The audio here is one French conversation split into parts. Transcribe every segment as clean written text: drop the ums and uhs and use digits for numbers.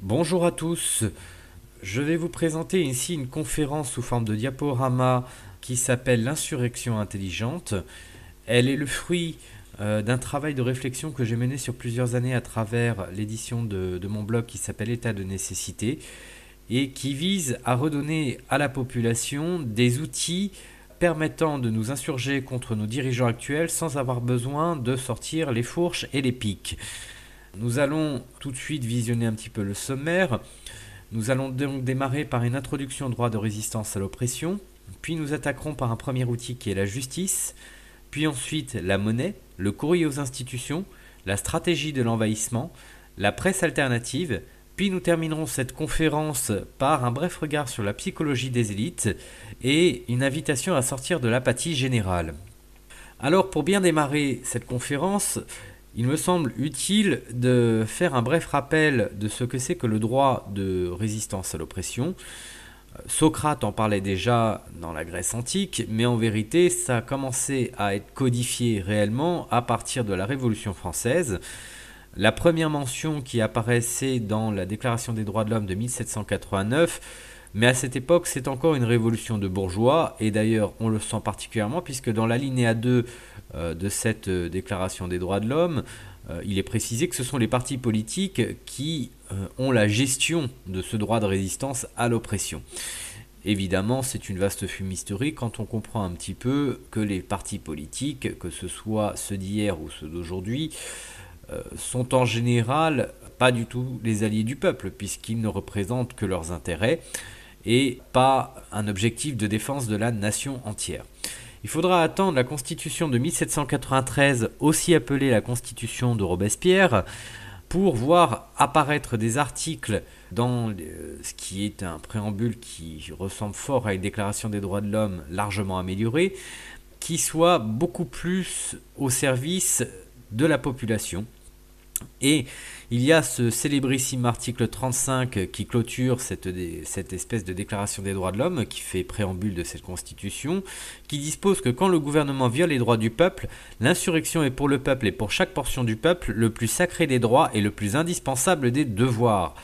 Bonjour à tous, je vais vous présenter ici une conférence sous forme de diaporama qui s'appelle l'insurrection intelligente. Elle est le fruit d'un travail de réflexion que j'ai mené sur plusieurs années à travers l'édition de mon blog qui s'appelle État de nécessité et qui vise à redonner à la population des outils permettant de nous insurger contre nos dirigeants actuels sans avoir besoin de sortir les fourches et les piques. Nous allons tout de suite visionner un petit peu le sommaire. Nous allons donc démarrer par une introduction au droit de résistance à l'oppression, puis nous attaquerons par un premier outil qui est la justice, puis ensuite la monnaie, le courrier aux institutions, la stratégie de l'envahissement, la presse alternative, puis nous terminerons cette conférence par un bref regard sur la psychologie des élites et une invitation à sortir de l'apathie générale. Alors pour bien démarrer cette conférence, il me semble utile de faire un bref rappel de ce que c'est que le droit de résistance à l'oppression. Socrate en parlait déjà dans la Grèce antique, mais en vérité ça a commencé à être codifié réellement à partir de la Révolution française. La première mention qui apparaissait dans la Déclaration des droits de l'homme de 1789, mais à cette époque c'est encore une révolution de bourgeois, et d'ailleurs on le sent particulièrement puisque dans l'alinéa 2 de cette Déclaration des droits de l'homme, il est précisé que ce sont les partis politiques qui ont la gestion de ce droit de résistance à l'oppression. Évidemment, c'est une vaste fumisterie quand on comprend un petit peu que les partis politiques, que ce soit ceux d'hier ou ceux d'aujourd'hui, sont en général pas du tout les alliés du peuple, puisqu'ils ne représentent que leurs intérêts et pas un objectif de défense de la nation entière. Il faudra attendre la Constitution de 1793, aussi appelée la Constitution de Robespierre, pour voir apparaître des articles dans ce qui est un préambule qui ressemble fort à une déclaration des droits de l'homme largement améliorée, qui soit beaucoup plus au service de la population. Et il y a ce célébrissime article 35 qui clôture cette espèce de déclaration des droits de l'homme, qui fait préambule de cette constitution, qui dispose que quand le gouvernement viole les droits du peuple, l'insurrection est pour le peuple et pour chaque portion du peuple le plus sacré des droits et le plus indispensable des devoirs.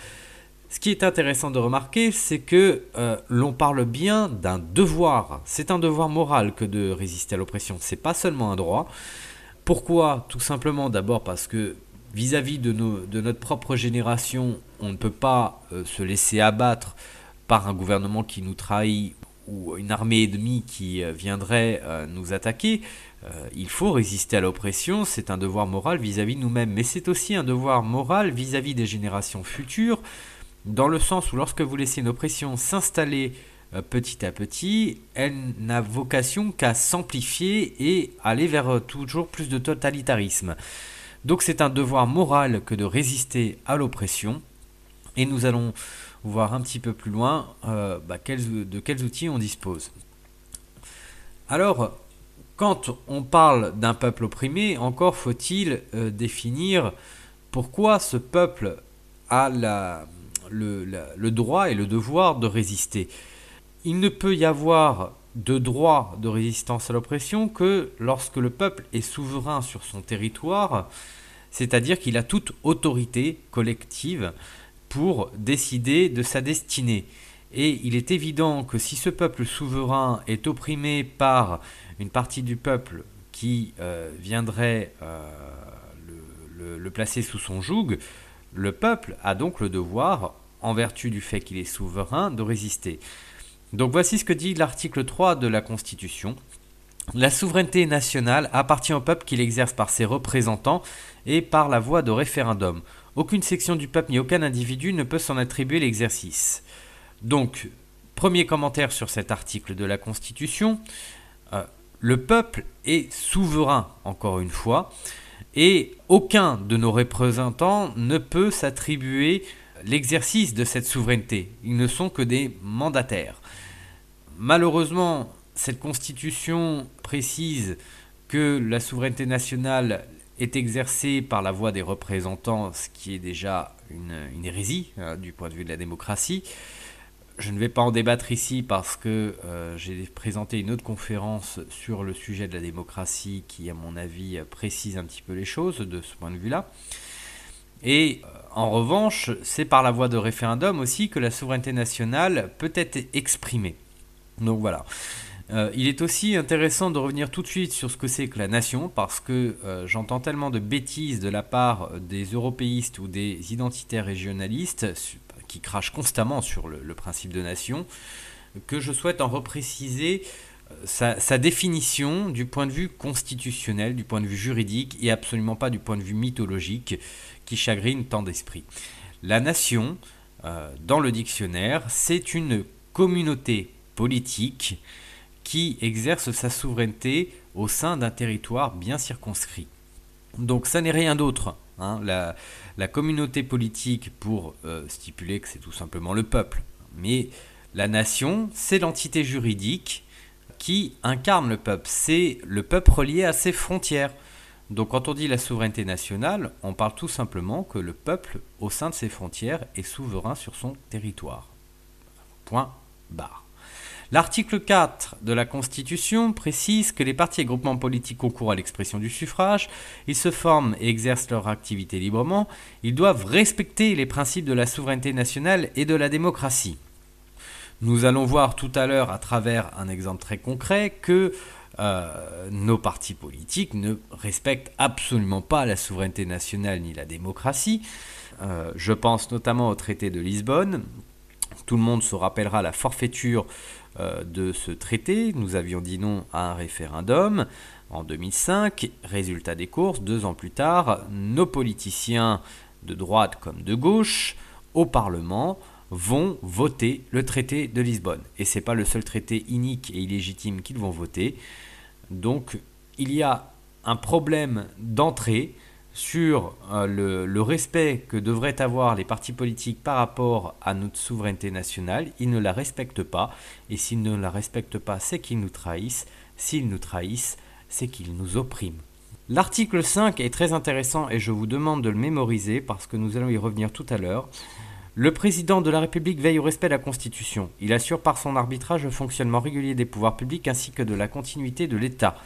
Ce qui est intéressant de remarquer, c'est que l'on parle bien d'un devoir. C'est un devoir moral que de résister à l'oppression, c'est pas seulement un droit. Pourquoi ? Tout simplement d'abord parce que vis-à-vis de notre propre génération, on ne peut pas se laisser abattre par un gouvernement qui nous trahit ou une armée ennemie qui viendrait nous attaquer. Il faut résister à l'oppression, c'est un devoir moral vis-à-vis de nous-mêmes, mais c'est aussi un devoir moral vis-à-vis des générations futures, dans le sens où lorsque vous laissez une oppression s'installer petit à petit, elle n'a vocation qu'à s'amplifier et aller vers toujours plus de totalitarisme. Donc c'est un devoir moral que de résister à l'oppression, et nous allons voir un petit peu plus loin de quels outils on dispose. Alors, quand on parle d'un peuple opprimé, encore faut-il définir pourquoi ce peuple a le droit et le devoir de résister. Il ne peut y avoir de droit de résistance à l'oppression que lorsque le peuple est souverain sur son territoire, c'est-à-dire qu'il a toute autorité collective pour décider de sa destinée. Et il est évident que si ce peuple souverain est opprimé par une partie du peuple qui viendrait le placer sous son joug, le peuple a donc le devoir, en vertu du fait qu'il est souverain, de résister. Donc voici ce que dit l'article 3 de la Constitution. La souveraineté nationale appartient au peuple qui l'exerce par ses représentants et par la voie de référendum. Aucune section du peuple ni aucun individu ne peut s'en attribuer l'exercice. Donc, premier commentaire sur cet article de la Constitution, le peuple est souverain, encore une fois, et aucun de nos représentants ne peut s'attribuer l'exercice de cette souveraineté. Ils ne sont que des mandataires. Malheureusement, cette constitution précise que la souveraineté nationale est exercée par la voix des représentants, ce qui est déjà une hérésie du point de vue de la démocratie. Je ne vais pas en débattre ici parce que j'ai présenté une autre conférence sur le sujet de la démocratie qui, à mon avis, précise un petit peu les choses de ce point de vue-là. Et En revanche, c'est par la voie de référendum aussi que la souveraineté nationale peut être exprimée. Donc voilà. Il est aussi intéressant de revenir tout de suite sur ce que c'est que la nation, parce que j'entends tellement de bêtises de la part des européistes ou des identitaires régionalistes qui crachent constamment sur le principe de nation, que je souhaite en repréciser sa définition du point de vue constitutionnel, du point de vue juridique, et absolument pas du point de vue mythologique qui chagrine tant d'esprits. La nation, dans le dictionnaire, c'est une communauté politique qui exerce sa souveraineté au sein d'un territoire bien circonscrit. Donc ça n'est rien d'autre. La communauté politique, pour stipuler que c'est tout simplement le peuple. Mais la nation, c'est l'entité juridique qui incarne le peuple. C'est le peuple relié à ses frontières. Donc quand on dit la souveraineté nationale, on parle tout simplement que le peuple, au sein de ses frontières, est souverain sur son territoire. Point barre. L'article 4 de la Constitution précise que les partis et groupements politiques concourent à l'expression du suffrage, ils se forment et exercent leur activité librement, ils doivent respecter les principes de la souveraineté nationale et de la démocratie. Nous allons voir tout à l'heure, à travers un exemple très concret, que nos partis politiques ne respectent absolument pas la souveraineté nationale ni la démocratie. Je pense notamment au traité de Lisbonne. Tout le monde se rappellera la forfaiture de ce traité. Nous avions dit non à un référendum en 2005. Résultat des courses, 2 ans plus tard, nos politiciens de droite comme de gauche au Parlement vont voter le traité de Lisbonne. Et ce n'est pas le seul traité inique et illégitime qu'ils vont voter. Donc il y a un problème d'entrée sur le respect que devraient avoir les partis politiques par rapport à notre souveraineté nationale. Ils ne la respectent pas, et s'ils ne la respectent pas, c'est qu'ils nous trahissent. S'ils nous trahissent, c'est qu'ils nous oppriment. L'article 5 est très intéressant et je vous demande de le mémoriser parce que nous allons y revenir tout à l'heure. Le président de la République veille au respect de la Constitution. Il assure par son arbitrage le fonctionnement régulier des pouvoirs publics ainsi que de la continuité de l'État.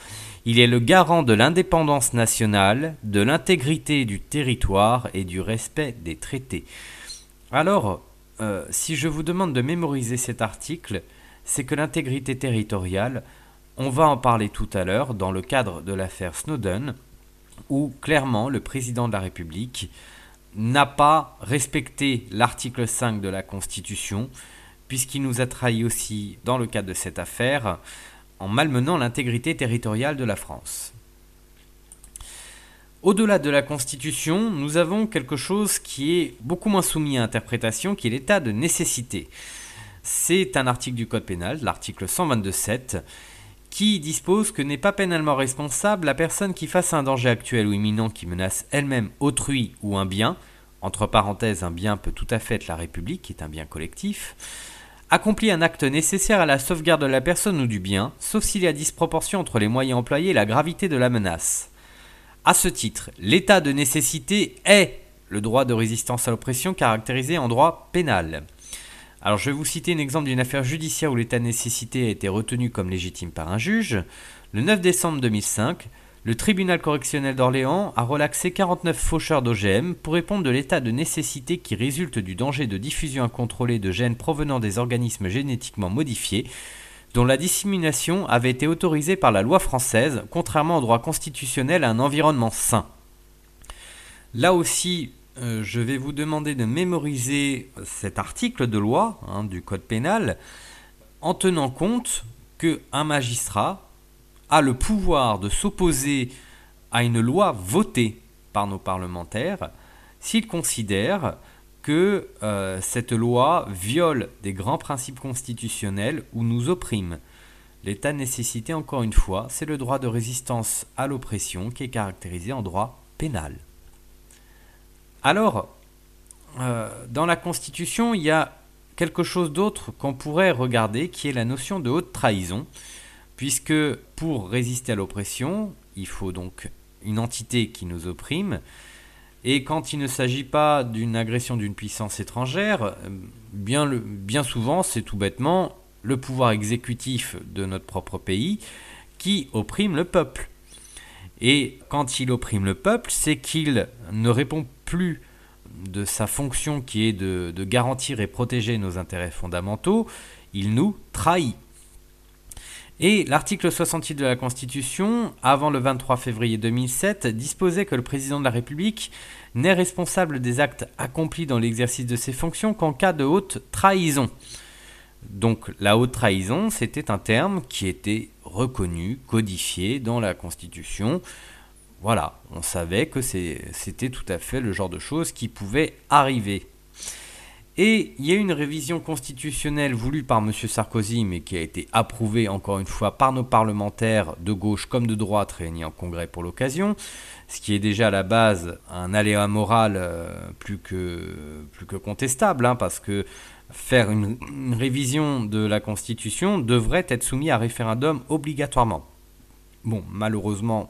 Il est le garant de l'indépendance nationale, de l'intégrité du territoire et du respect des traités. Alors, si je vous demande de mémoriser cet article, c'est que l'intégrité territoriale, on va en parler tout à l'heure dans le cadre de l'affaire Snowden, où clairement le président de la République n'a pas respecté l'article 5 de la Constitution, puisqu'il nous a trahis aussi dans le cadre de cette affaire, en malmenant l'intégrité territoriale de la France. Au-delà de la Constitution, nous avons quelque chose qui est beaucoup moins soumis à interprétation, qui est l'état de nécessité. C'est un article du Code pénal, l'article 122.7, qui dispose que n'est pas pénalement responsable la personne qui, face à un danger actuel ou imminent qui menace elle-même autrui ou un bien, entre parenthèses, un bien peut tout à fait être la République, qui est un bien collectif, accomplit un acte nécessaire à la sauvegarde de la personne ou du bien, sauf s'il y a disproportion entre les moyens employés et la gravité de la menace. À ce titre, l'état de nécessité est le droit de résistance à l'oppression caractérisé en droit pénal. Alors je vais vous citer un exemple d'une affaire judiciaire où l'état de nécessité a été retenu comme légitime par un juge. Le 9 décembre 2005, le tribunal correctionnel d'Orléans a relaxé 49 faucheurs d'OGM pour répondre de l'état de nécessité qui résulte du danger de diffusion incontrôlée de gènes provenant des organismes génétiquement modifiés, dont la dissémination avait été autorisée par la loi française, contrairement au droit constitutionnel à un environnement sain. Là aussi, je vais vous demander de mémoriser cet article de loi du Code pénal en tenant compte qu'un magistrat a le pouvoir de s'opposer à une loi votée par nos parlementaires s'il considère que cette loi viole des grands principes constitutionnels ou nous opprime. L'état de nécessité, encore une fois, c'est le droit de résistance à l'oppression qui est caractérisé en droit pénal. Alors, dans la Constitution, il y a quelque chose d'autre qu'on pourrait regarder, qui est la notion de haute trahison, puisque pour résister à l'oppression, il faut donc une entité qui nous opprime, et quand il ne s'agit pas d'une agression d'une puissance étrangère, bien souvent, c'est tout bêtement le pouvoir exécutif de notre propre pays qui opprime le peuple. Et quand il opprime le peuple, c'est qu'il ne répond plus de sa fonction qui est de garantir et protéger nos intérêts fondamentaux, il nous trahit. Et l'article 68 de la Constitution, avant le 23 février 2007, disposait que le président de la République n'est responsable des actes accomplis dans l'exercice de ses fonctions qu'en cas de haute trahison. Donc la haute trahison, c'était un terme qui était reconnu, codifié dans la Constitution. Voilà, on savait que c'était tout à fait le genre de choses qui pouvait arriver. Et il y a eu une révision constitutionnelle voulue par M. Sarkozy, mais qui a été approuvée encore une fois par nos parlementaires de gauche comme de droite réunis en congrès pour l'occasion, ce qui est déjà à la base un aléa moral plus que contestable, parce que faire une révision de la Constitution devrait être soumis à référendum obligatoirement. Bon, malheureusement,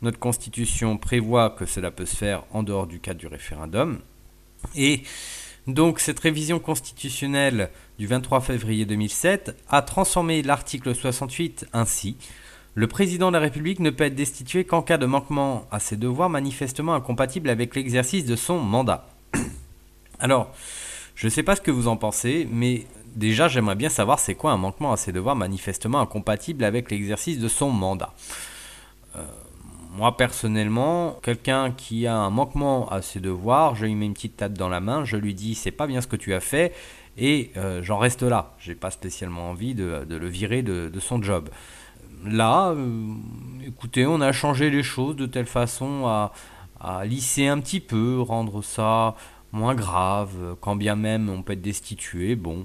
notre Constitution prévoit que cela peut se faire en dehors du cadre du référendum. Et donc cette révision constitutionnelle du 23 février 2007 a transformé l'article 68 ainsi. Le président de la République ne peut être destitué qu'en cas de manquement à ses devoirs manifestement incompatible avec l'exercice de son mandat. Alors, je ne sais pas ce que vous en pensez, mais déjà j'aimerais bien savoir c'est quoi un manquement à ses devoirs manifestement incompatible avec l'exercice de son mandat. Moi personnellement, quelqu'un qui a un manquement à ses devoirs, je lui mets une petite tape dans la main, je lui dis c'est pas bien ce que tu as fait et j'en reste là. J'ai pas spécialement envie de le virer de son job. Là, écoutez, on a changé les choses de telle façon à lisser un petit peu, rendre ça moins grave, quand bien même on peut être destitué. Bon,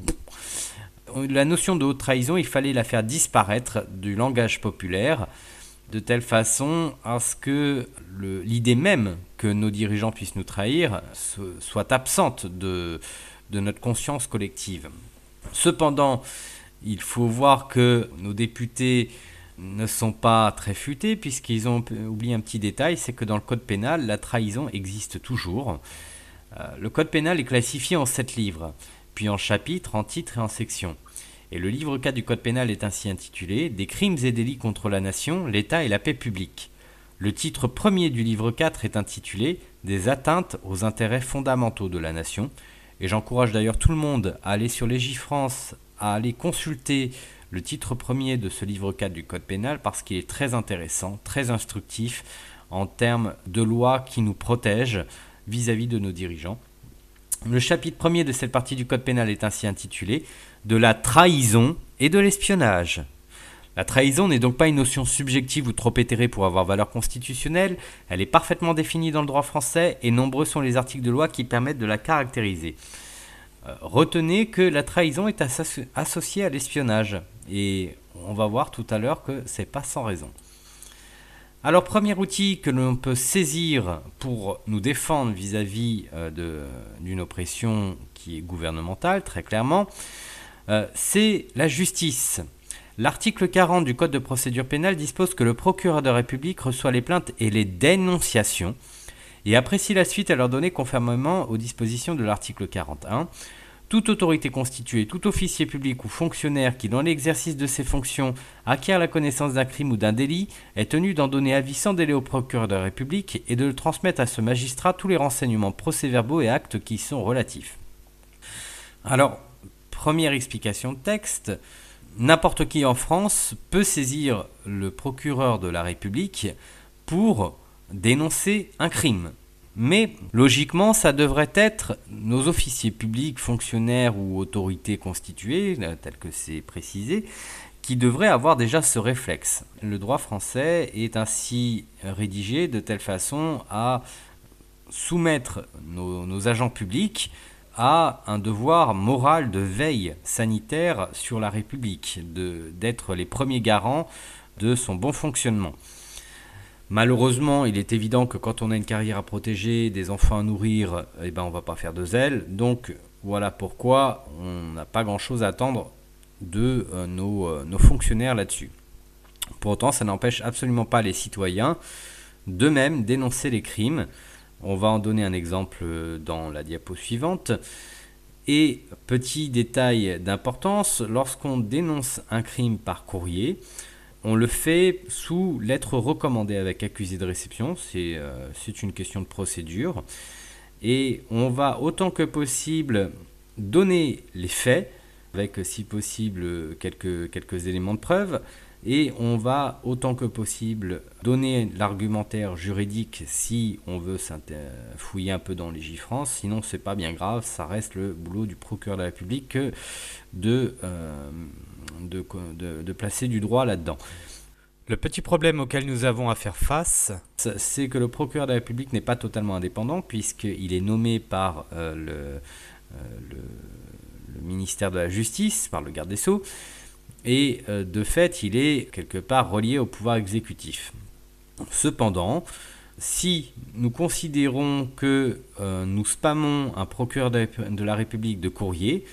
la notion de haute trahison, il fallait la faire disparaître du langage populaire, de telle façon à ce que l'idée même que nos dirigeants puissent nous trahir soit absente de notre conscience collective. Cependant, il faut voir que nos députés ne sont pas très futés puisqu'ils ont oublié un petit détail, c'est que dans le code pénal, la trahison existe toujours. Le code pénal est classifié en 7 livres, puis en chapitres, en titres et en sections. Et le livre 4 du Code pénal est ainsi intitulé « Des crimes et délits contre la nation, l'État et la paix publique ». Le titre premier du livre 4 est intitulé « Des atteintes aux intérêts fondamentaux de la nation ». Et j'encourage d'ailleurs tout le monde à aller sur Légifrance, à aller consulter le titre premier de ce livre 4 du Code pénal parce qu'il est très intéressant, très instructif en termes de lois qui nous protègent vis-à-vis de nos dirigeants. Le chapitre premier de cette partie du Code pénal est ainsi intitulé « De la trahison et de l'espionnage ». La trahison n'est donc pas une notion subjective ou trop éthérée pour avoir valeur constitutionnelle, elle est parfaitement définie dans le droit français et nombreux sont les articles de loi qui permettent de la caractériser. Retenez que la trahison est associée à l'espionnage et on va voir tout à l'heure que c'est pas sans raison. Alors, premier outil que l'on peut saisir pour nous défendre vis-à-vis d'une oppression qui est gouvernementale, très clairement, c'est la justice. L'article 40 du Code de procédure pénale dispose que le procureur de la République reçoit les plaintes et les dénonciations et apprécie la suite à leur donner conformément aux dispositions de l'article 41. Toute autorité constituée, tout officier public ou fonctionnaire qui, dans l'exercice de ses fonctions, acquiert la connaissance d'un crime ou d'un délit, est tenu d'en donner avis sans délai au procureur de la République et de le transmettre à ce magistrat tous les renseignements, procès-verbaux et actes qui y sont relatifs. Alors, première explication de texte, n'importe qui en France peut saisir le procureur de la République pour dénoncer un crime. Mais logiquement, ça devrait être nos officiers publics, fonctionnaires ou autorités constituées, tel que c'est précisé, qui devraient avoir déjà ce réflexe. Le droit français est ainsi rédigé de telle façon à soumettre nos agents publics à un devoir moral de veille sanitaire sur la République, d'être les premiers garants de son bon fonctionnement. Malheureusement, il est évident que quand on a une carrière à protéger, des enfants à nourrir, on ne va pas faire de zèle. Donc voilà pourquoi on n'a pas grand-chose à attendre de nos fonctionnaires là-dessus. Pour autant, ça n'empêche absolument pas les citoyens de même dénoncer les crimes. On va en donner un exemple dans la diapo suivante. Et petit détail d'importance, lorsqu'on dénonce un crime par courrier, on le fait sous lettre recommandée avec accusé de réception, c'est une question de procédure. et on va autant que possible donner les faits, avec si possible quelques éléments de preuve, et on va autant que possible donner l'argumentaire juridique si on veut fouiller un peu dans les Légifrance, sinon c'est pas bien grave, ça reste le boulot du procureur de la République de placer du droit là-dedans. Le petit problème auquel nous avons à faire face, c'est que le procureur de la République n'est pas totalement indépendant, puisqu'il est nommé par le ministère de la Justice, par le garde des Sceaux, et de fait, il est quelque part relié au pouvoir exécutif. Cependant, si nous considérons que nous spammons un procureur de la République de courrier,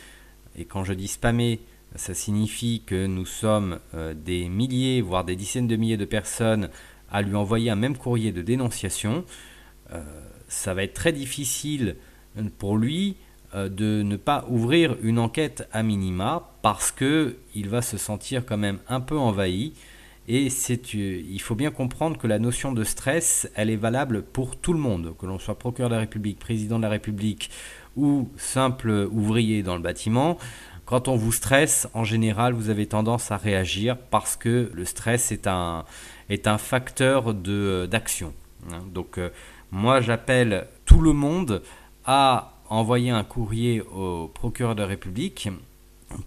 et quand je dis spammer, ça signifie que nous sommes des milliers, voire des dizaines de milliers de personnes à lui envoyer un même courrier de dénonciation, ça va être très difficile pour lui de ne pas ouvrir une enquête à minima, parce qu'il va se sentir quand même un peu envahi. Et il faut bien comprendre que la notion de stress, elle est valable pour tout le monde, que l'on soit procureur de la République, président de la République ou simple ouvrier dans le bâtiment. Quand on vous stresse, en général, vous avez tendance à réagir parce que le stress est un facteur d'action. Donc moi, j'appelle tout le monde à envoyer un courrier au procureur de la République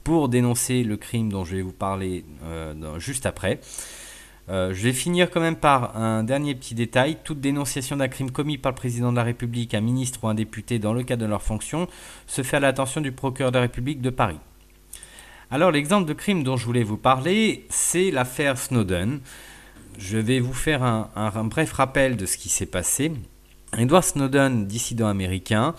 pour dénoncer le crime dont je vais vous parler juste après. Je vais finir quand même par un dernier petit détail. Toute dénonciation d'un crime commis par le président de la République, un ministre ou un député dans le cadre de leur fonction se fait à l'attention du procureur de la République de Paris. Alors l'exemple de crime dont je voulais vous parler, c'est l'affaire Snowden. Je vais vous faire un bref rappel de ce qui s'est passé. Edward Snowden, dissident américain,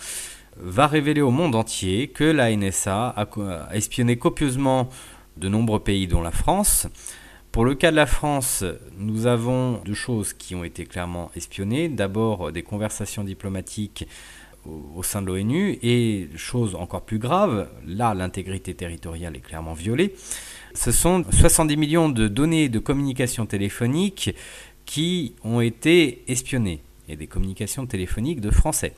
va révéler au monde entier que la NSA a espionné copieusement de nombreux pays, dont la France. Pour le cas de la France, nous avons deux choses qui ont été clairement espionnées. D'abord, des conversations diplomatiques au sein de l'ONU, et chose encore plus grave, là l'intégrité territoriale est clairement violée. Ce sont 70 millions de données de communication téléphonique qui ont été espionnées, et des communications téléphoniques de Français.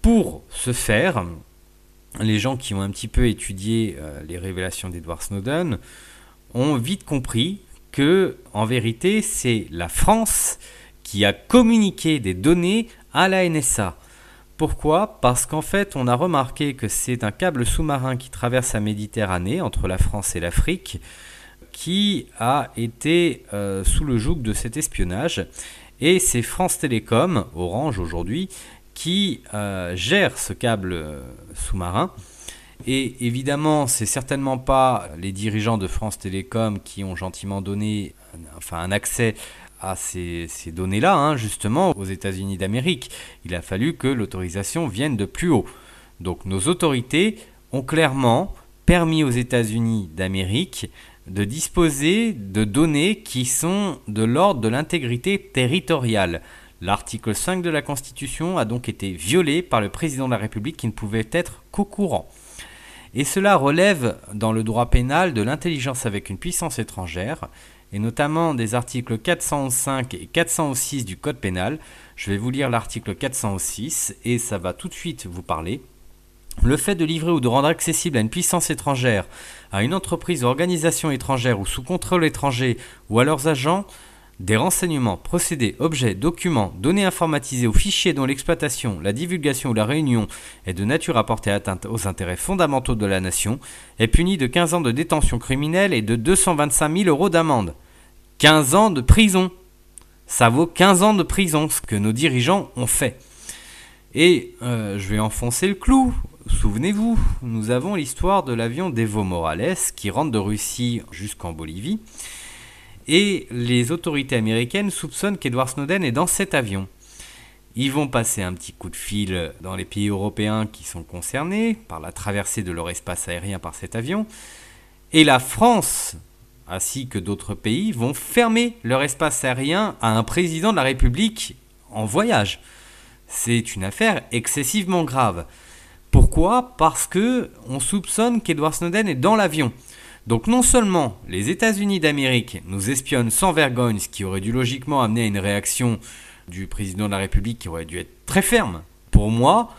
Pour ce faire, les gens qui ont un petit peu étudié les révélations d'Edward Snowden ont vite compris que, en vérité, c'est la France qui a communiqué des données à la NSA. Pourquoi ? Parce qu'en fait, on a remarqué que c'est un câble sous-marin qui traverse la Méditerranée entre la France et l'Afrique qui a été sous le joug de cet espionnage. Et c'est France Télécom, Orange aujourd'hui, qui gère ce câble sous-marin. Et évidemment, c'est certainement pas les dirigeants de France Télécom qui ont gentiment donné un accès à ces données-là, justement, aux États-Unis d'Amérique. Il a fallu que l'autorisation vienne de plus haut. Donc nos autorités ont clairement permis aux États-Unis d'Amérique de disposer de données qui sont de l'ordre de l'intégrité territoriale. L'article 5 de la Constitution a donc été violé par le président de la République qui ne pouvait être qu'au courant. Et cela relève dans le droit pénal de l'intelligence avec une puissance étrangère, et notamment des articles 411.5 et 411.6 du Code pénal. Je vais vous lire l'article 411.6 et ça va tout de suite vous parler. Le fait de livrer ou de rendre accessible à une puissance étrangère, à une entreprise ou organisation étrangère ou sous contrôle étranger ou à leurs agents, des renseignements, procédés, objets, documents, données informatisées ou fichiers dont l'exploitation, la divulgation ou la réunion est de nature à porter atteinte aux intérêts fondamentaux de la nation est puni de 15 ans de détention criminelle et de 225 000 € d'amende. 15 ans de prison. Ça vaut 15 ans de prison, ce que nos dirigeants ont fait. Et je vais enfoncer le clou. Souvenez-vous, nous avons l'histoire de l'avion d'Evo Morales qui rentre de Russie jusqu'en Bolivie. Et les autorités américaines soupçonnent qu'Edward Snowden est dans cet avion. Ils vont passer un petit coup de fil dans les pays européens qui sont concernés par la traversée de leur espace aérien par cet avion. Et la France, ainsi que d'autres pays, vont fermer leur espace aérien à un président de la République en voyage. C'est une affaire excessivement grave. Pourquoi ? Parce qu'on soupçonne qu'Edward Snowden est dans l'avion. Donc non seulement les États-Unis d'Amérique nous espionnent sans vergogne, ce qui aurait dû logiquement amener à une réaction du président de la République qui aurait dû être très ferme. Pour moi,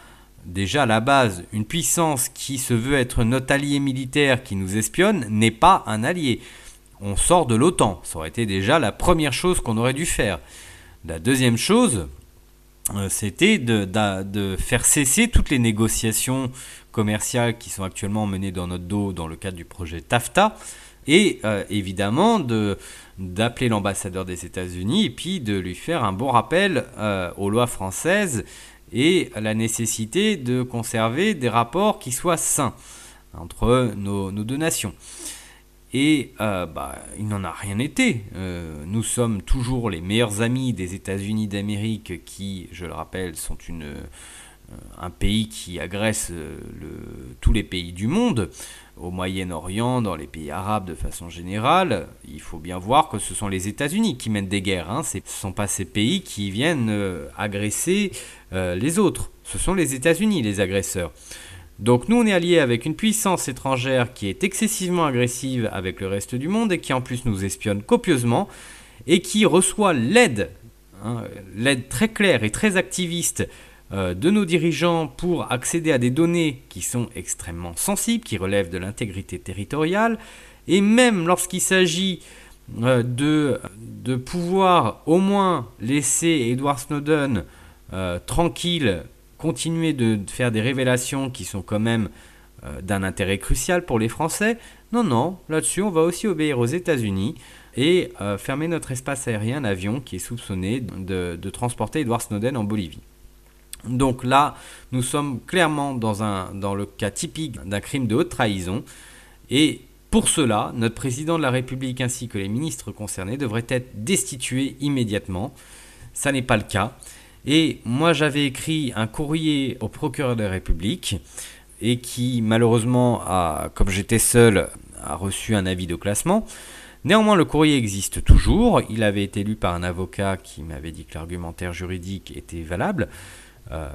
déjà à la base, une puissance qui se veut être notre allié militaire qui nous espionne n'est pas un allié. On sort de l'OTAN. Ça aurait été déjà la première chose qu'on aurait dû faire. La deuxième chose, c'était de faire cesser toutes les négociations commerciales qui sont actuellement menées dans notre dos dans le cadre du projet TAFTA et évidemment d'appeler l'ambassadeur des États-Unis et puis de lui faire un bon rappel aux lois françaises et à la nécessité de conserver des rapports qui soient sains entre nos deux nations. Et il n'en a rien été. Nous sommes toujours les meilleurs amis des États-Unis d'Amérique qui, je le rappelle, sont un pays qui agresse tous les pays du monde, au Moyen-Orient, dans les pays arabes de façon générale. Il faut bien voir que ce sont les États-Unis qui mènent des guerres. Ce ne sont pas ces pays qui viennent agresser les autres. Ce sont les États-Unis les agresseurs. Donc nous on est alliés avec une puissance étrangère qui est excessivement agressive avec le reste du monde et qui en plus nous espionne copieusement et qui reçoit l'aide très claire et très activiste de nos dirigeants pour accéder à des données qui sont extrêmement sensibles, qui relèvent de l'intégrité territoriale, et même lorsqu'il s'agit de pouvoir au moins laisser Edward Snowden tranquille, continuer de faire des révélations qui sont quand même d'un intérêt crucial pour les Français. Non, là-dessus, on va aussi obéir aux États-Unis et fermer notre espace aérien, l'avion qui est soupçonné de transporter Edward Snowden en Bolivie. Donc là, nous sommes clairement dans le cas typique d'un crime de haute trahison. Et pour cela, notre président de la République ainsi que les ministres concernés devraient être destitués immédiatement. Ça n'est pas le cas. Et moi, j'avais écrit un courrier au procureur de la République et qui, malheureusement, comme j'étais seul, a reçu un avis de classement. Néanmoins, le courrier existe toujours. Il avait été lu par un avocat qui m'avait dit que l'argumentaire juridique était valable.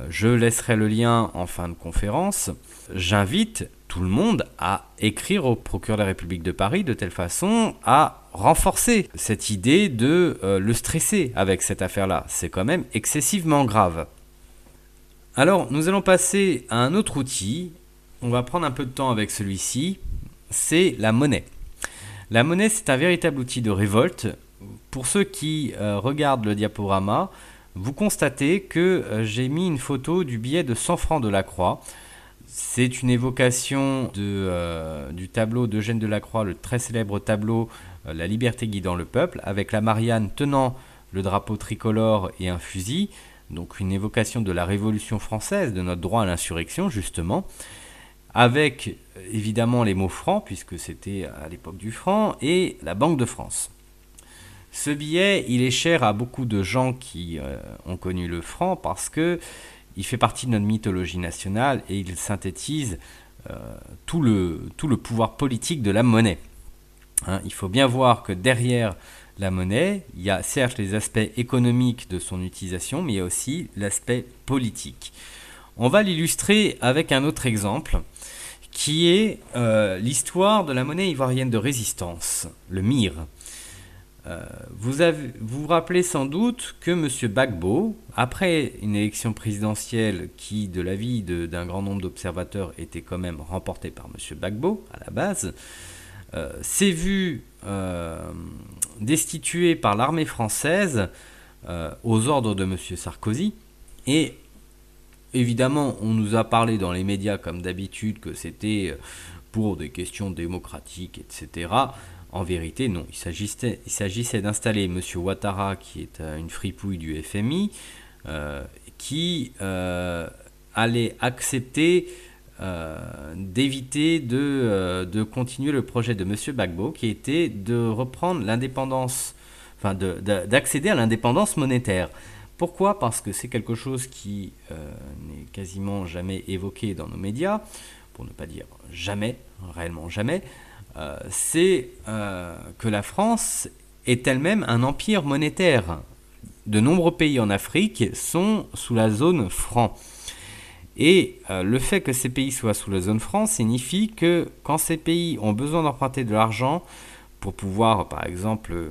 Je laisserai le lien en fin de conférence. J'invite tout le monde à écrire au procureur de la République de Paris de telle façon à renforcer cette idée de le stresser avec cette affaire-là. C'est quand même excessivement grave. Alors, nous allons passer à un autre outil. On va prendre un peu de temps avec celui-ci. C'est la monnaie. La monnaie, c'est un véritable outil de révolte. Pour ceux qui regardent le diaporama, vous constatez que j'ai mis une photo du billet de 100 francs de Lacroix. C'est une évocation du tableau d'Eugène Delacroix, le très célèbre tableau La liberté guidant le peuple, avec la Marianne tenant le drapeau tricolore et un fusil. Donc une évocation de la Révolution française, de notre droit à l'insurrection justement, avec évidemment les mots francs, puisque c'était à l'époque du franc, et la Banque de France. Ce billet, il est cher à beaucoup de gens qui ont connu le franc parce que il fait partie de notre mythologie nationale et il synthétise tout le pouvoir politique de la monnaie. Il faut bien voir que derrière la monnaie, il y a certes les aspects économiques de son utilisation, mais il y a aussi l'aspect politique. On va l'illustrer avec un autre exemple qui est l'histoire de la monnaie ivoirienne de résistance, le MIR. Vous vous rappelez sans doute que M. Gbagbo, après une élection présidentielle qui, de l'avis d'un grand nombre d'observateurs, était quand même remportée par M. Gbagbo à la base, s'est vu destitué par l'armée française aux ordres de M. Sarkozy. Et évidemment, on nous a parlé dans les médias comme d'habitude que c'était pour des questions démocratiques, etc. En vérité, non. Il s'agissait d'installer M. Ouattara, qui est une fripouille du FMI, qui allait accepter d'éviter de continuer le projet de M. Gbagbo, qui était de reprendre l'indépendance, enfin d'accéder à l'indépendance monétaire. Pourquoi ? Parce que c'est quelque chose qui n'est quasiment jamais évoqué dans nos médias, pour ne pas dire jamais, réellement jamais. C'est que la France est elle-même un empire monétaire. De nombreux pays en Afrique sont sous la zone franc. Et le fait que ces pays soient sous la zone franc signifie que quand ces pays ont besoin d'emprunter de l'argent pour pouvoir, par exemple,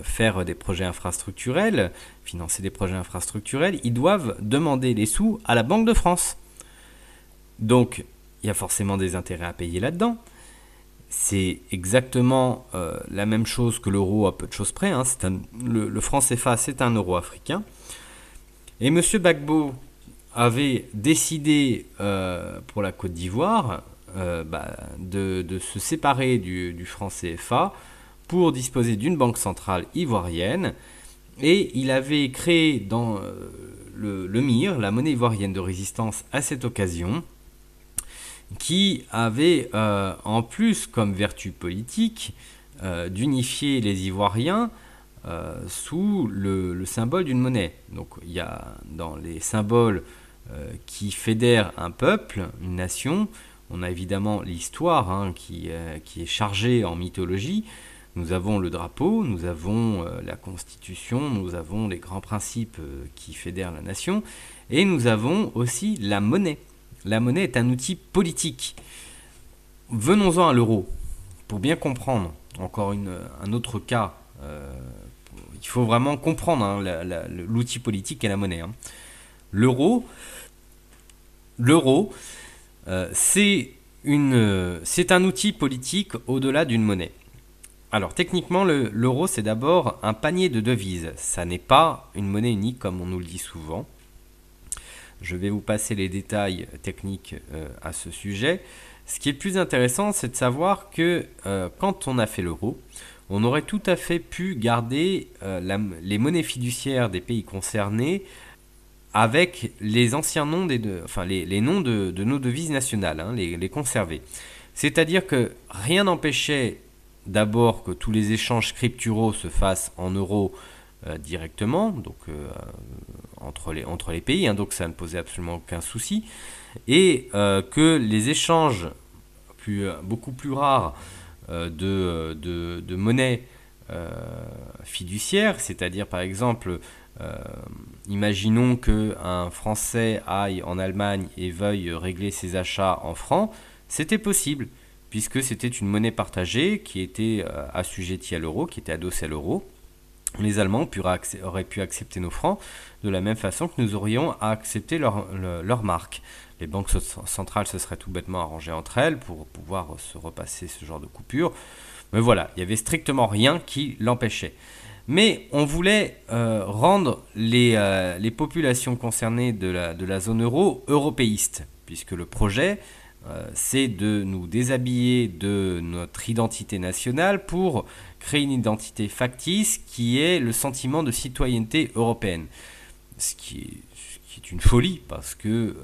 faire des projets infrastructurels, financer des projets infrastructurels, ils doivent demander les sous à la Banque de France. Donc, il y a forcément des intérêts à payer là-dedans. C'est exactement la même chose que l'euro à peu de choses près. Hein. Le franc CFA, c'est un euro africain. Et M. Gbagbo avait décidé pour la Côte d'Ivoire de se séparer du franc CFA pour disposer d'une banque centrale ivoirienne. Et il avait créé dans le MIR, la monnaie ivoirienne de résistance, à cette occasion, qui avait en plus comme vertu politique d'unifier les Ivoiriens sous le symbole d'une monnaie. Donc il y a dans les symboles qui fédèrent un peuple, une nation, on a évidemment l'histoire qui est chargée en mythologie. Nous avons le drapeau, nous avons la constitution, nous avons les grands principes qui fédèrent la nation, et nous avons aussi la monnaie. La monnaie est un outil politique. Venons-en à l'euro. Pour bien comprendre, encore un autre cas, il faut vraiment comprendre l'outil politique et la monnaie. L'euro, c'est un outil politique au-delà d'une monnaie. Alors techniquement, l'euro, c'est d'abord un panier de devises. Ça n'est pas une monnaie unique comme on nous le dit souvent. Je vais vous passer les détails techniques à ce sujet. Ce qui est plus intéressant, c'est de savoir que quand on a fait l'euro, on aurait tout à fait pu garder les monnaies fiduciaires des pays concernés avec les anciens noms les noms de nos devises nationales, les conserver. C'est-à-dire que rien n'empêchait d'abord que tous les échanges scripturaux se fassent en euros directement, donc entre les pays, donc ça ne posait absolument aucun souci, et que les échanges beaucoup plus rares de monnaie fiduciaire, c'est-à-dire par exemple, imaginons qu'un Français aille en Allemagne et veuille régler ses achats en francs, c'était possible, puisque c'était une monnaie partagée qui était assujettie à l'euro, qui était adossée à l'euro. Les Allemands auraient pu accepter nos francs de la même façon que nous aurions à accepter leur marque. Les banques centrales se seraient tout bêtement arrangées entre elles pour pouvoir se repasser ce genre de coupure. Mais voilà, il n'y avait strictement rien qui l'empêchait. Mais on voulait rendre les populations concernées de la zone euro européistes, puisque le projet, c'est de nous déshabiller de notre identité nationale pour créer une identité factice qui est le sentiment de citoyenneté européenne. Ce qui est une folie parce que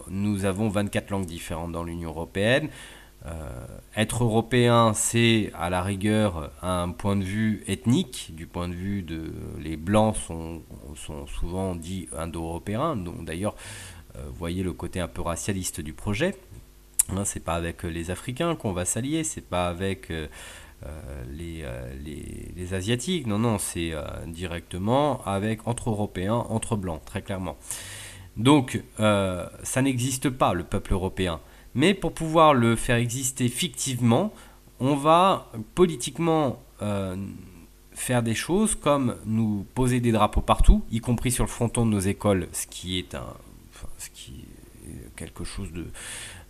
nous avons 24 langues différentes dans l'Union européenne. Être européen, c'est à la rigueur un point de vue ethnique, du point de vue les blancs sont souvent dits indo-européens, donc d'ailleurs voyez le côté un peu racialiste du projet. C'est pas avec les Africains qu'on va s'allier, c'est pas avec les Asiatiques, non, c'est directement entre Européens, entre Blancs, très clairement. Donc, ça n'existe pas, le peuple européen. Mais pour pouvoir le faire exister fictivement, on va politiquement faire des choses comme nous poser des drapeaux partout, y compris sur le fronton de nos écoles, ce qui est quelque chose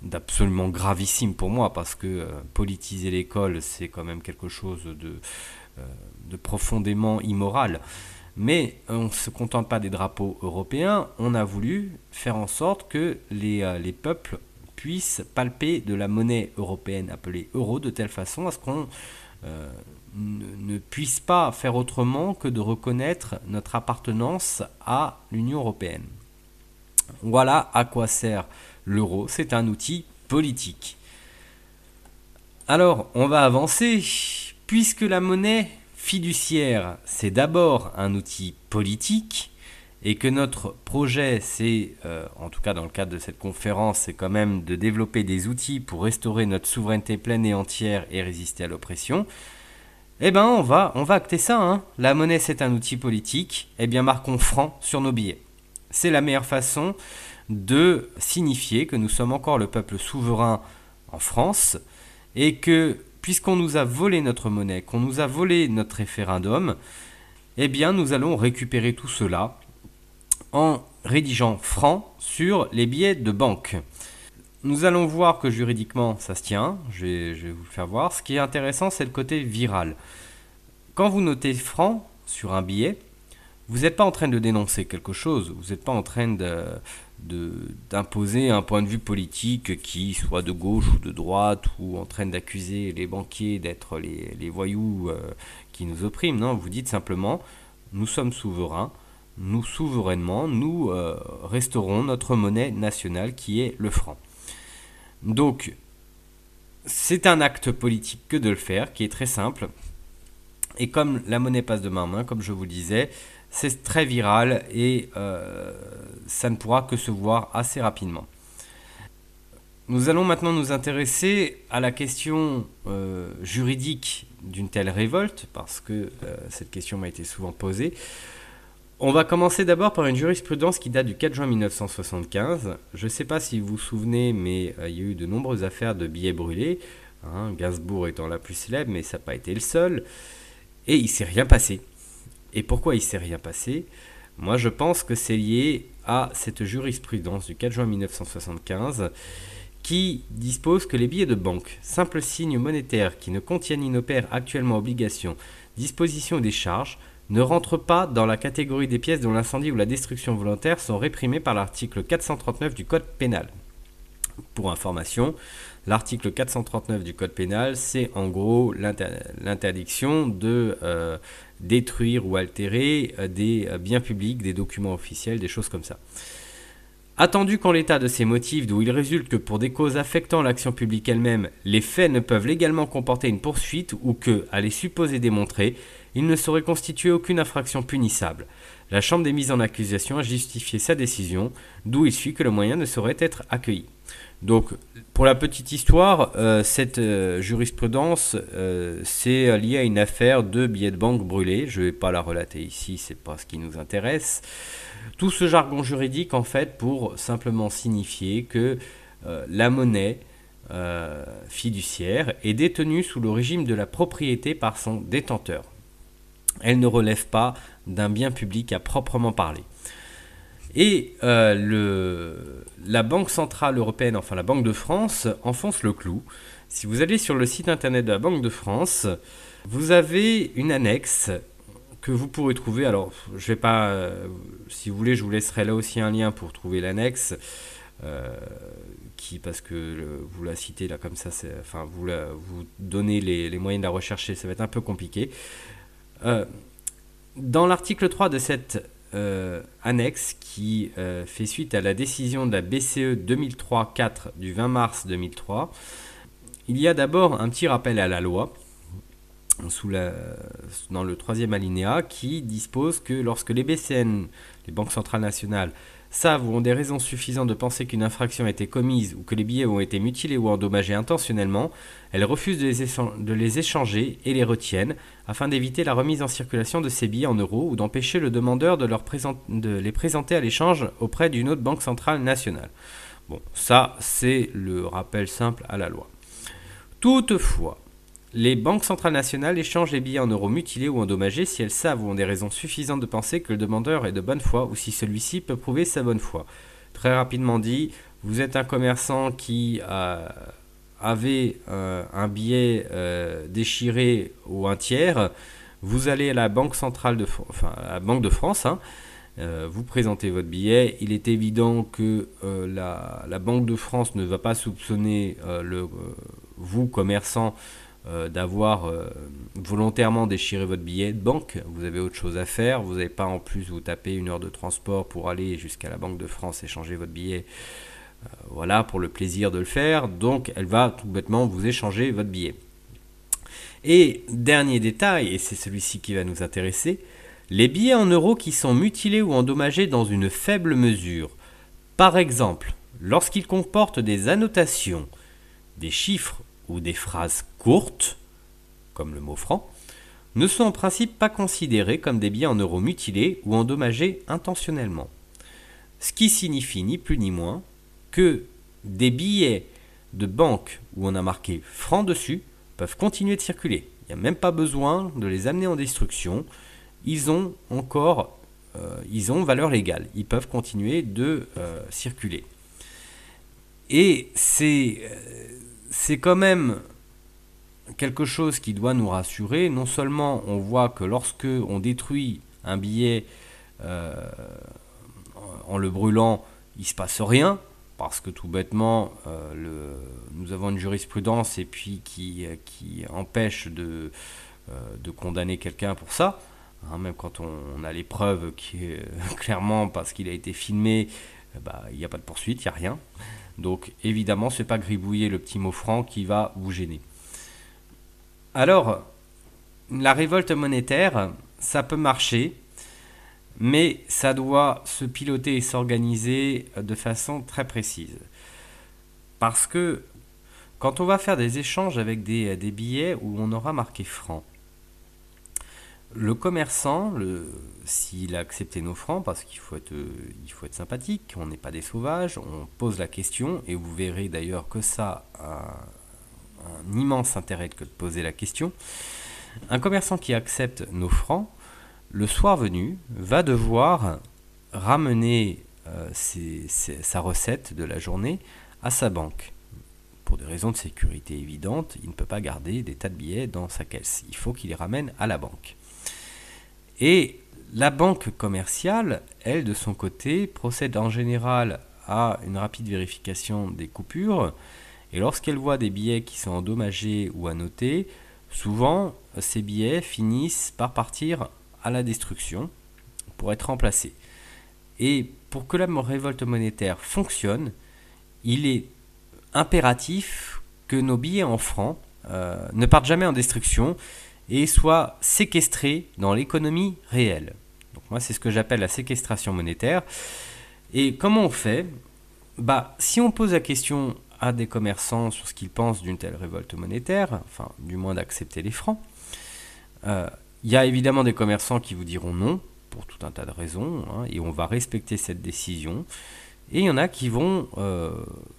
d'absolument gravissime pour moi, parce que politiser l'école, c'est quand même quelque chose de profondément immoral. Mais on ne se contente pas des drapeaux européens, on a voulu faire en sorte que les peuples puissent palper de la monnaie européenne appelée euro de telle façon à ce qu'on ne puisse pas faire autrement que de reconnaître notre appartenance à l'Union européenne. Voilà à quoi sert l'euro, c'est un outil politique. Alors, on va avancer, puisque la monnaie fiduciaire, c'est d'abord un outil politique, et que notre projet, c'est, en tout cas dans le cadre de cette conférence, c'est quand même de développer des outils pour restaurer notre souveraineté pleine et entière et résister à l'oppression, eh bien on va acter ça. La monnaie, c'est un outil politique, eh bien marquons franc sur nos billets. C'est la meilleure façon de signifier que nous sommes encore le peuple souverain en France et que puisqu'on nous a volé notre monnaie, qu'on nous a volé notre référendum, eh bien nous allons récupérer tout cela en rédigeant franc sur les billets de banque. Nous allons voir que juridiquement ça se tient, je vais vous le faire voir. Ce qui est intéressant, c'est le côté viral. Quand vous notez franc sur un billet, vous n'êtes pas en train de dénoncer quelque chose, vous n'êtes pas en train d'imposer un point de vue politique qui soit de gauche ou de droite, ou en train d'accuser les banquiers d'être les voyous qui nous oppriment. Non, vous dites simplement, nous sommes souverains, nous souverainement, nous resterons notre monnaie nationale qui est le franc. Donc, c'est un acte politique que de le faire, qui est très simple. Et comme la monnaie passe de main en main, comme je vous le disais, c'est très viral et ça ne pourra que se voir assez rapidement. Nous allons maintenant nous intéresser à la question juridique d'une telle révolte, parce que cette question m'a été souvent posée. On va commencer d'abord par une jurisprudence qui date du 4 juin 1975. Je ne sais pas si vous vous souvenez, mais il y a eu de nombreuses affaires de billets brûlés, Gainsbourg étant la plus célèbre, mais ça n'a pas été le seul. Et il ne s'est rien passé. Et pourquoi il ne s'est rien passé? Moi, je pense que c'est lié à cette jurisprudence du 4 juin 1975 qui dispose que les billets de banque, simples signes monétaires qui ne contiennent ni n'opèrent actuellement obligation, disposition ou décharge, ne rentrent pas dans la catégorie des pièces dont l'incendie ou la destruction volontaire sont réprimées par l'article 439 du Code pénal. Pour information, l'article 439 du Code pénal, c'est en gros l'interdiction de détruire ou altérer des biens publics, des documents officiels, des choses comme ça. Attendu qu'en l'état de ces motifs, d'où il résulte que pour des causes affectant l'action publique elle-même, les faits ne peuvent légalement comporter une poursuite ou que, à les supposer démontrés, il ne saurait constituer aucune infraction punissable. La Chambre des mises en accusation a justifié sa décision, d'où il suit que le moyen ne saurait être accueilli. Donc, pour la petite histoire, cette jurisprudence, c'est lié à une affaire de billets de banque brûlés. Je ne vais pas la relater ici, c'est pas ce qui nous intéresse. Tout ce jargon juridique, en fait, pour simplement signifier que la monnaie fiduciaire est détenue sous le régime de la propriété par son détenteur. Elle ne relève pas d'un bien public à proprement parler. Et la Banque Centrale Européenne, enfin la Banque de France, enfonce le clou. Si vous allez sur le site internet de la Banque de France, vous avez une annexe que vous pourrez trouver. Alors, je vais pas, si vous voulez, je vous laisserai là aussi un lien pour trouver l'annexe, parce que vous la citez là comme ça, enfin vous donnez les moyens de la rechercher, ça va être un peu compliqué. Dans l'article 3 de cette annexe qui fait suite à la décision de la BCE 2003-4 du 20 mars 2003, il y a d'abord un petit rappel à la loi dans le troisième alinéa qui dispose que lorsque les BCN, les banques centrales nationales, savent ou ont des raisons suffisantes de penser qu'une infraction a été commise ou que les billets ont été mutilés ou endommagés intentionnellement, elles refusent de les échanger et les retiennent afin d'éviter la remise en circulation de ces billets en euros ou d'empêcher le demandeur de les présenter à l'échange auprès d'une autre banque centrale nationale. Bon, ça c'est le rappel simple à la loi. Toutefois, les banques centrales nationales échangent les billets en euros mutilés ou endommagés si elles savent ou ont des raisons suffisantes de penser que le demandeur est de bonne foi ou si celui-ci peut prouver sa bonne foi. Très rapidement dit, vous êtes un commerçant qui avait un billet déchiré ou un tiers, vous allez à la Banque centrale à la Banque de France, vous présentez votre billet. Il est évident que la Banque de France ne va pas soupçonner vous, commerçant, d'avoir volontairement déchiré votre billet de banque. Vous avez autre chose à faire, vous n'avez pas en plus vous taper 1 heure de transport pour aller jusqu'à la Banque de France et changer votre billet, voilà, pour le plaisir de le faire, donc elle va tout bêtement vous échanger votre billet. Et dernier détail, et c'est celui-ci qui va nous intéresser, les billets en euros qui sont mutilés ou endommagés dans une faible mesure, par exemple lorsqu'ils comportent des annotations, des chiffres ou des phrases courtes, comme le mot franc, ne sont en principe pas considérés comme des billets en euros mutilés ou endommagés intentionnellement. Ce qui signifie ni plus ni moins que des billets de banques où on a marqué francs dessus peuvent continuer de circuler. Il n'y a même pas besoin de les amener en destruction. Ils ont valeur légale. Ils peuvent continuer de circuler. Et c'est quand même quelque chose qui doit nous rassurer. Non seulement on voit que lorsque on détruit un billet en le brûlant, il ne se passe rien, parce que tout bêtement, nous avons une jurisprudence et puis qui empêche de condamner quelqu'un pour ça. Hein, même quand on a les preuves qui est clairement parce qu'il a été filmé, il n'y a pas de poursuite, il n'y a rien. Donc évidemment, ce n'est pas gribouiller le petit mot franc qui va vous gêner. Alors, la révolte monétaire, ça peut marcher, mais ça doit se piloter et s'organiser de façon très précise. Parce que quand on va faire des échanges avec des billets où on aura marqué franc, le commerçant, s'il a accepté nos francs, parce qu'il faut être sympathique, on n'est pas des sauvages, on pose la question, et vous verrez d'ailleurs que ça a un immense intérêt que de poser la question. Un commerçant qui accepte nos francs, le soir venu, va devoir ramener sa recette de la journée à sa banque. Pour des raisons de sécurité évidentes, il ne peut pas garder des tas de billets dans sa caisse. Il faut qu'il les ramène à la banque. Et la banque commerciale, elle, de son côté, procède en général à une rapide vérification des coupures. Et lorsqu'elle voit des billets qui sont endommagés ou annotés, souvent, ces billets finissent par partir à la destruction pour être remplacés. Et pour que la révolte monétaire fonctionne, il est impératif que nos billets en francs ne partent jamais en destruction et soient séquestrés dans l'économie réelle. Donc moi, c'est ce que j'appelle la séquestration monétaire. Et comment on fait ? Si on pose la question à des commerçants sur ce qu'ils pensent d'une telle révolte monétaire, enfin, du moins d'accepter les francs, il y a évidemment des commerçants qui vous diront non, pour tout un tas de raisons, hein, et on va respecter cette décision. Et il y en a qui vont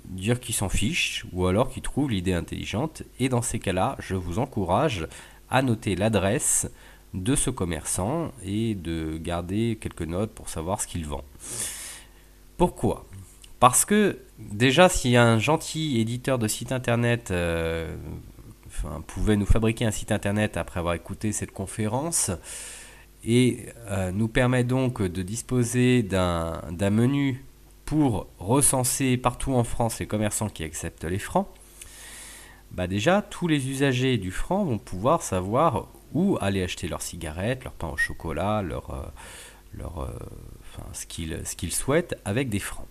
dire qu'ils s'en fichent, ou alors qu'ils trouvent l'idée intelligente. Et dans ces cas-là, je vous encourage à noter l'adresse de ce commerçant et de garder quelques notes pour savoir ce qu'il vend. Pourquoi ? Parce que déjà, si un gentil éditeur de site internet pouvait nous fabriquer un site internet après avoir écouté cette conférence et nous permet donc de disposer d'un menu pour recenser partout en France les commerçants qui acceptent les francs, déjà tous les usagers du franc vont pouvoir savoir où aller acheter leurs cigarettes, leur pain au chocolat, ce qu'ils souhaitent avec des francs.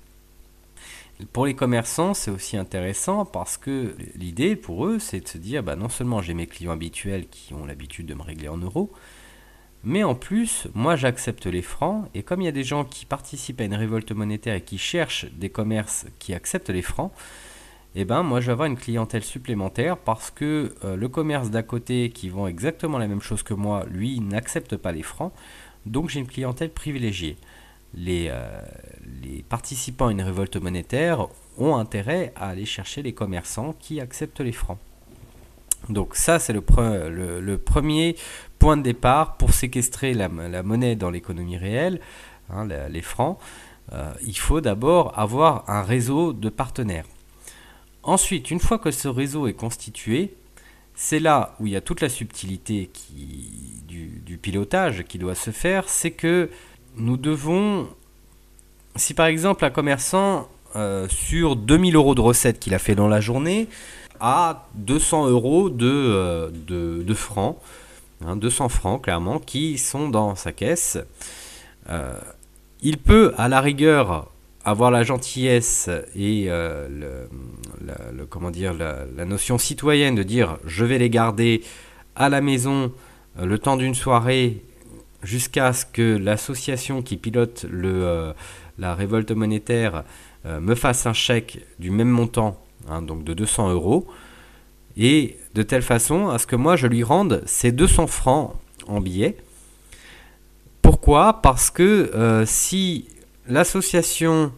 Pour les commerçants, c'est aussi intéressant parce que l'idée pour eux, c'est de se dire non seulement j'ai mes clients habituels qui ont l'habitude de me régler en euros, mais en plus, moi j'accepte les francs, et comme il y a des gens qui participent à une révolte monétaire et qui cherchent des commerces qui acceptent les francs, moi je vais avoir une clientèle supplémentaire parce que le commerce d'à côté qui vend exactement la même chose que moi, lui, n'accepte pas les francs, donc j'ai une clientèle privilégiée. Les participants à une révolte monétaire ont intérêt à aller chercher les commerçants qui acceptent les francs. Donc ça, c'est le premier point de départ pour séquestrer la monnaie dans l'économie réelle, les francs. Il faut d'abord avoir un réseau de partenaires. Ensuite, une fois que ce réseau est constitué, c'est là où il y a toute la subtilité du pilotage qui doit se faire, c'est que nous devons, si par exemple un commerçant sur 2000 € de recettes qu'il a fait dans la journée, a 200 € de francs, 200 francs clairement, qui sont dans sa caisse, il peut à la rigueur avoir la gentillesse et la notion citoyenne de dire je vais les garder à la maison le temps d'une soirée jusqu'à ce que l'association qui pilote la révolte monétaire me fasse un chèque du même montant, donc de 200 €, et de telle façon à ce que moi je lui rende ces 200 francs en billets. Pourquoi ? Parce que si l'association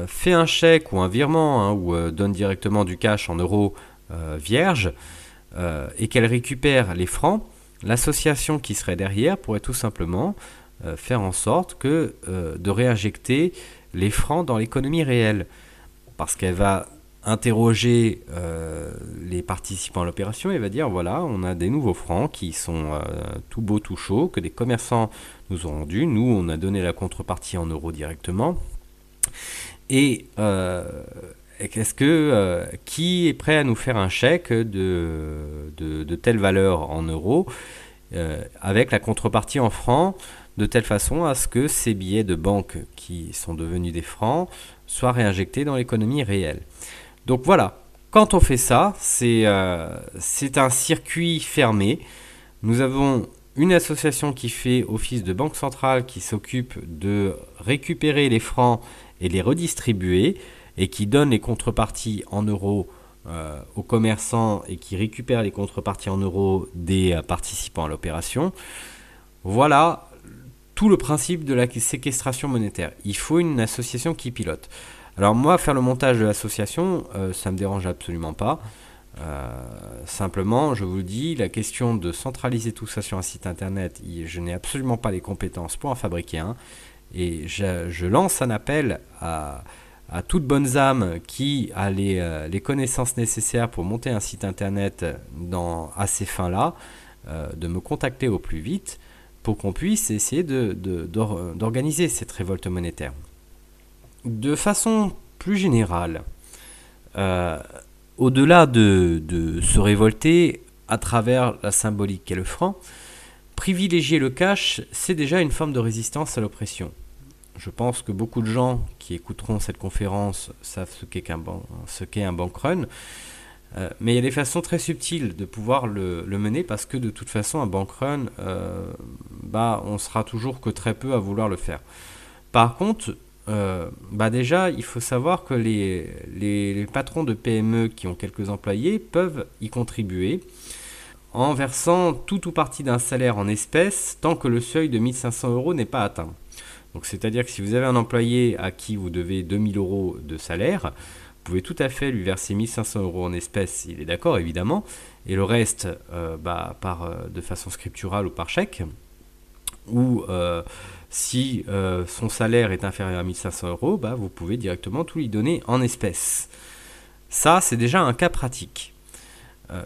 fait un chèque ou un virement, ou donne directement du cash en euros vierge, et qu'elle récupère les francs, l'association qui serait derrière pourrait tout simplement faire en sorte de réinjecter les francs dans l'économie réelle. Parce qu'elle va interroger les participants à l'opération et va dire voilà, on a des nouveaux francs qui sont tout beaux, tout chauds, que des commerçants nous ont rendus. Nous, on a donné la contrepartie en euros directement. Et qui est prêt à nous faire un chèque de telle valeur en euros avec la contrepartie en francs, de telle façon à ce que ces billets de banque qui sont devenus des francs soient réinjectés dans l'économie réelle. Donc voilà, quand on fait ça, c'est un circuit fermé. Nous avons une association qui fait office de banque centrale qui s'occupe de récupérer les francs et les redistribuer et qui donne les contreparties en euros aux commerçants et qui récupère les contreparties en euros des participants à l'opération. Voilà tout le principe de la séquestration monétaire. Il faut une association qui pilote. Alors moi, faire le montage de l'association, ça ne me dérange absolument pas. Simplement, je vous le dis, la question de centraliser tout ça sur un site internet, je n'ai absolument pas les compétences pour en fabriquer un. Et je lance un appel à toute bonne âme qui a les connaissances nécessaires pour monter un site internet à ces fins-là, de me contacter au plus vite pour qu'on puisse essayer d'organiser cette révolte monétaire. De façon plus générale, au-delà de se révolter à travers la symbolique qu'est le franc, privilégier le cash, c'est déjà une forme de résistance à l'oppression. Je pense que beaucoup de gens qui écouteront cette conférence savent ce qu'est un bank run, mais il y a des façons très subtiles de pouvoir le mener parce que de toute façon, un bank run, on sera toujours que très peu à vouloir le faire. Par contre, déjà, il faut savoir que les patrons de PME qui ont quelques employés peuvent y contribuer en versant tout ou partie d'un salaire en espèces tant que le seuil de 1 500 € n'est pas atteint. Donc, c'est-à-dire que si vous avez un employé à qui vous devez 2 000 € de salaire, vous pouvez tout à fait lui verser 1 500 € en espèces, il est d'accord évidemment, et le reste de façon scripturale ou par chèque, ou si son salaire est inférieur à 1 500 €, vous pouvez directement tout lui donner en espèces. Ça, c'est déjà un cas pratique.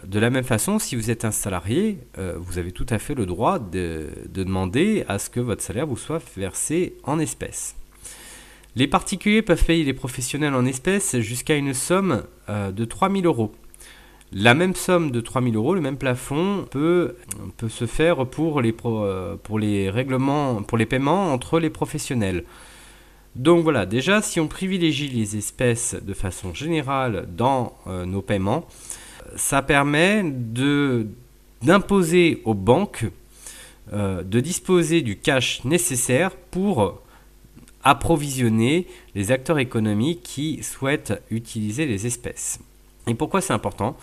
De la même façon, si vous êtes un salarié, vous avez tout à fait le droit de demander à ce que votre salaire vous soit versé en espèces. Les particuliers peuvent payer les professionnels en espèces jusqu'à une somme de 3 000 €. La même somme de 3 000 €, le même plafond, peut se faire pour les paiements entre les professionnels. Donc voilà, déjà, si on privilégie les espèces de façon générale dans nos paiements, ça permet d'imposer aux banques de disposer du cash nécessaire pour approvisionner les acteurs économiques qui souhaitent utiliser les espèces. Et pourquoi c'est important ?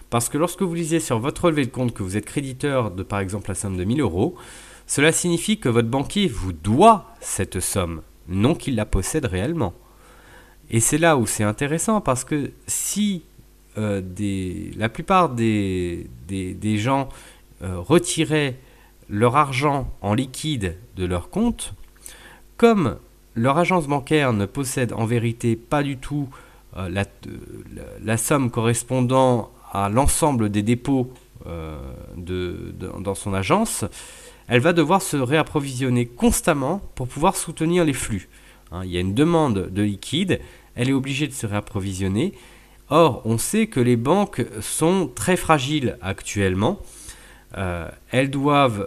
Parce que lorsque vous lisez sur votre relevé de compte que vous êtes créditeur de par exemple la somme de 1 000 €, cela signifie que votre banquier vous doit cette somme, non qu'il la possède réellement. Et c'est là où c'est intéressant parce que si la plupart des gens retiraient leur argent en liquide de leur compte, comme leur agence bancaire ne possède en vérité pas du tout la somme correspondant à l'ensemble des dépôts dans son agence, elle va devoir se réapprovisionner constamment pour pouvoir soutenir les flux. Il y a une demande de liquide, elle est obligée de se réapprovisionner. Or, on sait que les banques sont très fragiles actuellement. Elles doivent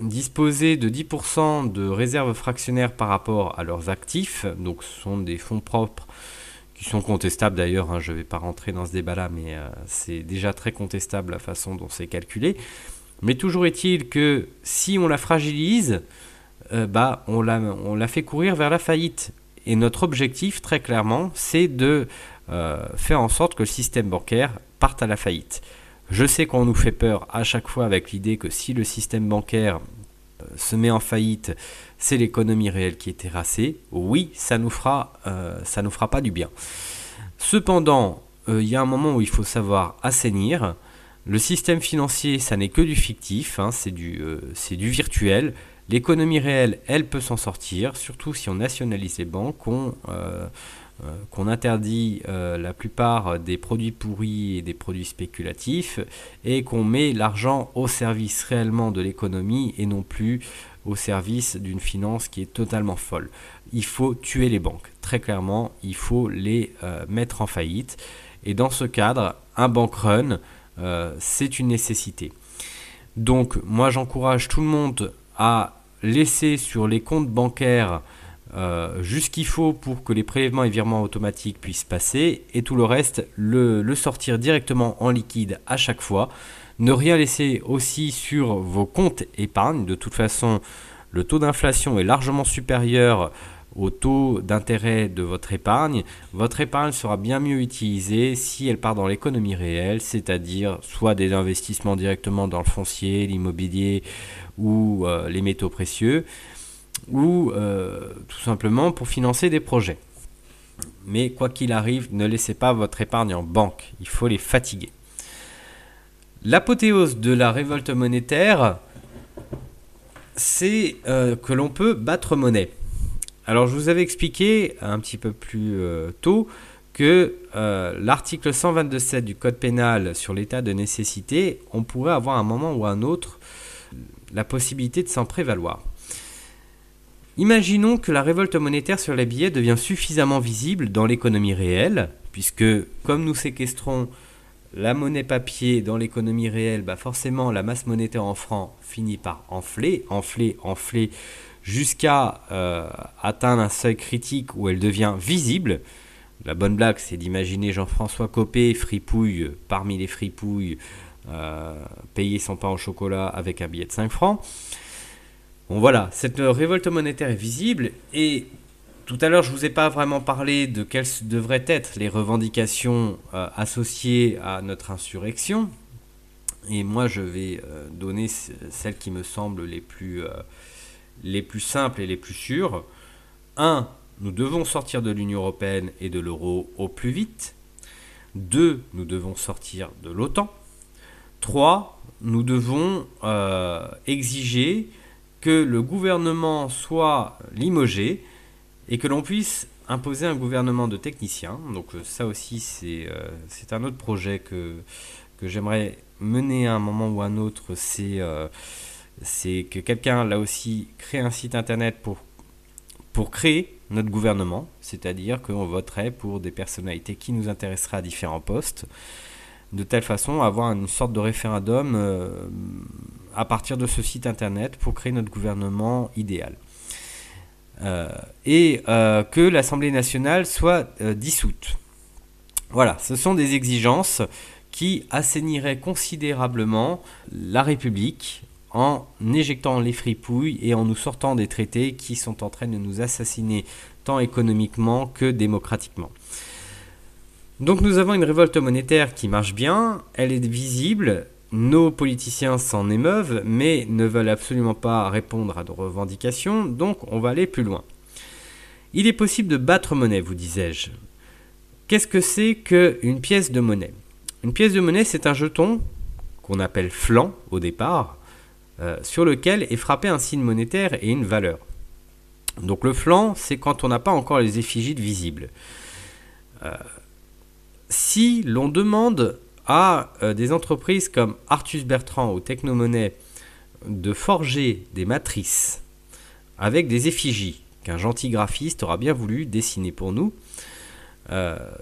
disposer de 10% de réserves fractionnaires par rapport à leurs actifs. Donc, ce sont des fonds propres qui sont contestables d'ailleurs. Je ne vais pas rentrer dans ce débat-là, mais c'est déjà très contestable la façon dont c'est calculé. Mais toujours est-il que si on la fragilise, on la fait courir vers la faillite. Et notre objectif, très clairement, c'est de faire en sorte que le système bancaire parte à la faillite. Je sais qu'on nous fait peur à chaque fois avec l'idée que si le système bancaire se met en faillite, c'est l'économie réelle qui est terrassée, oui, ça nous fera pas du bien. Cependant, il y a un moment où il faut savoir assainir. Le système financier, ça n'est que du fictif, hein, c'est du virtuel. L'économie réelle, elle peut s'en sortir, surtout si on nationalise les banques, qu'on interdit la plupart des produits pourris et des produits spéculatifs et qu'on met l'argent au service réellement de l'économie et non plus au service d'une finance qui est totalement folle. Il faut tuer les banques, très clairement, il faut les mettre en faillite. Et dans ce cadre, un bank run, c'est une nécessité. Donc moi j'encourage tout le monde à laisser sur les comptes bancaires juste ce qu'il faut pour que les prélèvements et virements automatiques puissent passer, et tout le reste le sortir directement en liquide à chaque fois. Ne rien laisser aussi sur vos comptes épargne. De toute façon, le taux d'inflation est largement supérieur au taux d'intérêt de votre épargne. Votre épargne sera bien mieux utilisée si elle part dans l'économie réelle, c'est-à-dire soit des investissements directement dans le foncier, l'immobilier ou les métaux précieux, ou tout simplement pour financer des projets. Mais quoi qu'il arrive, ne laissez pas votre épargne en banque, il faut les fatiguer. L'apothéose de la révolte monétaire, c'est que l'on peut battre monnaie. Alors je vous avais expliqué un petit peu plus tôt que l'article 122.7 du Code pénal sur l'état de nécessité, on pourrait avoir à un moment ou à un autre la possibilité de s'en prévaloir. Imaginons que la révolte monétaire sur les billets devient suffisamment visible dans l'économie réelle, puisque comme nous séquestrons la monnaie papier dans l'économie réelle, forcément la masse monétaire en francs finit par enfler, jusqu'à atteindre un seuil critique où elle devient visible. La bonne blague, c'est d'imaginer Jean-François Copé, fripouille parmi les fripouilles, payer son pain au chocolat avec un billet de 5 francs. Bon voilà, cette révolte monétaire est visible, et tout à l'heure je ne vous ai pas vraiment parlé de quelles devraient être les revendications associées à notre insurrection, et moi je vais donner celles qui me semblent les plus simples et les plus sûres. 1. Nous devons sortir de l'Union européenne et de l'euro au plus vite. 2. Nous devons sortir de l'OTAN. 3. Nous devons exiger que le gouvernement soit limogé et que l'on puisse imposer un gouvernement de techniciens. Donc ça aussi c'est un autre projet que j'aimerais mener à un moment ou à un autre. C'est que quelqu'un là aussi crée un site internet pour créer notre gouvernement, c'est-à-dire qu'on voterait pour des personnalités qui nous intéresseraient à différents postes, de telle façon à avoir une sorte de référendum à partir de ce site internet pour créer notre gouvernement idéal. Et que l'Assemblée nationale soit dissoute. Voilà, ce sont des exigences qui assainiraient considérablement la République en éjectant les fripouilles et en nous sortant des traités qui sont en train de nous assassiner tant économiquement que démocratiquement. Donc nous avons une révolte monétaire qui marche bien, elle est visible, nos politiciens s'en émeuvent, mais ne veulent absolument pas répondre à nos revendications, donc on va aller plus loin. Il est possible de battre monnaie, vous disais-je. Qu'est-ce que c'est qu'une pièce de monnaie ? Une pièce de monnaie, c'est un jeton qu'on appelle flanc au départ, sur lequel est frappé un signe monétaire et une valeur. Donc le flanc, c'est quand on n'a pas encore les effigies visibles. Si l'on demande à des entreprises comme Artus Bertrand ou Technomonnaie de forger des matrices avec des effigies qu'un gentil graphiste aura bien voulu dessiner pour nous,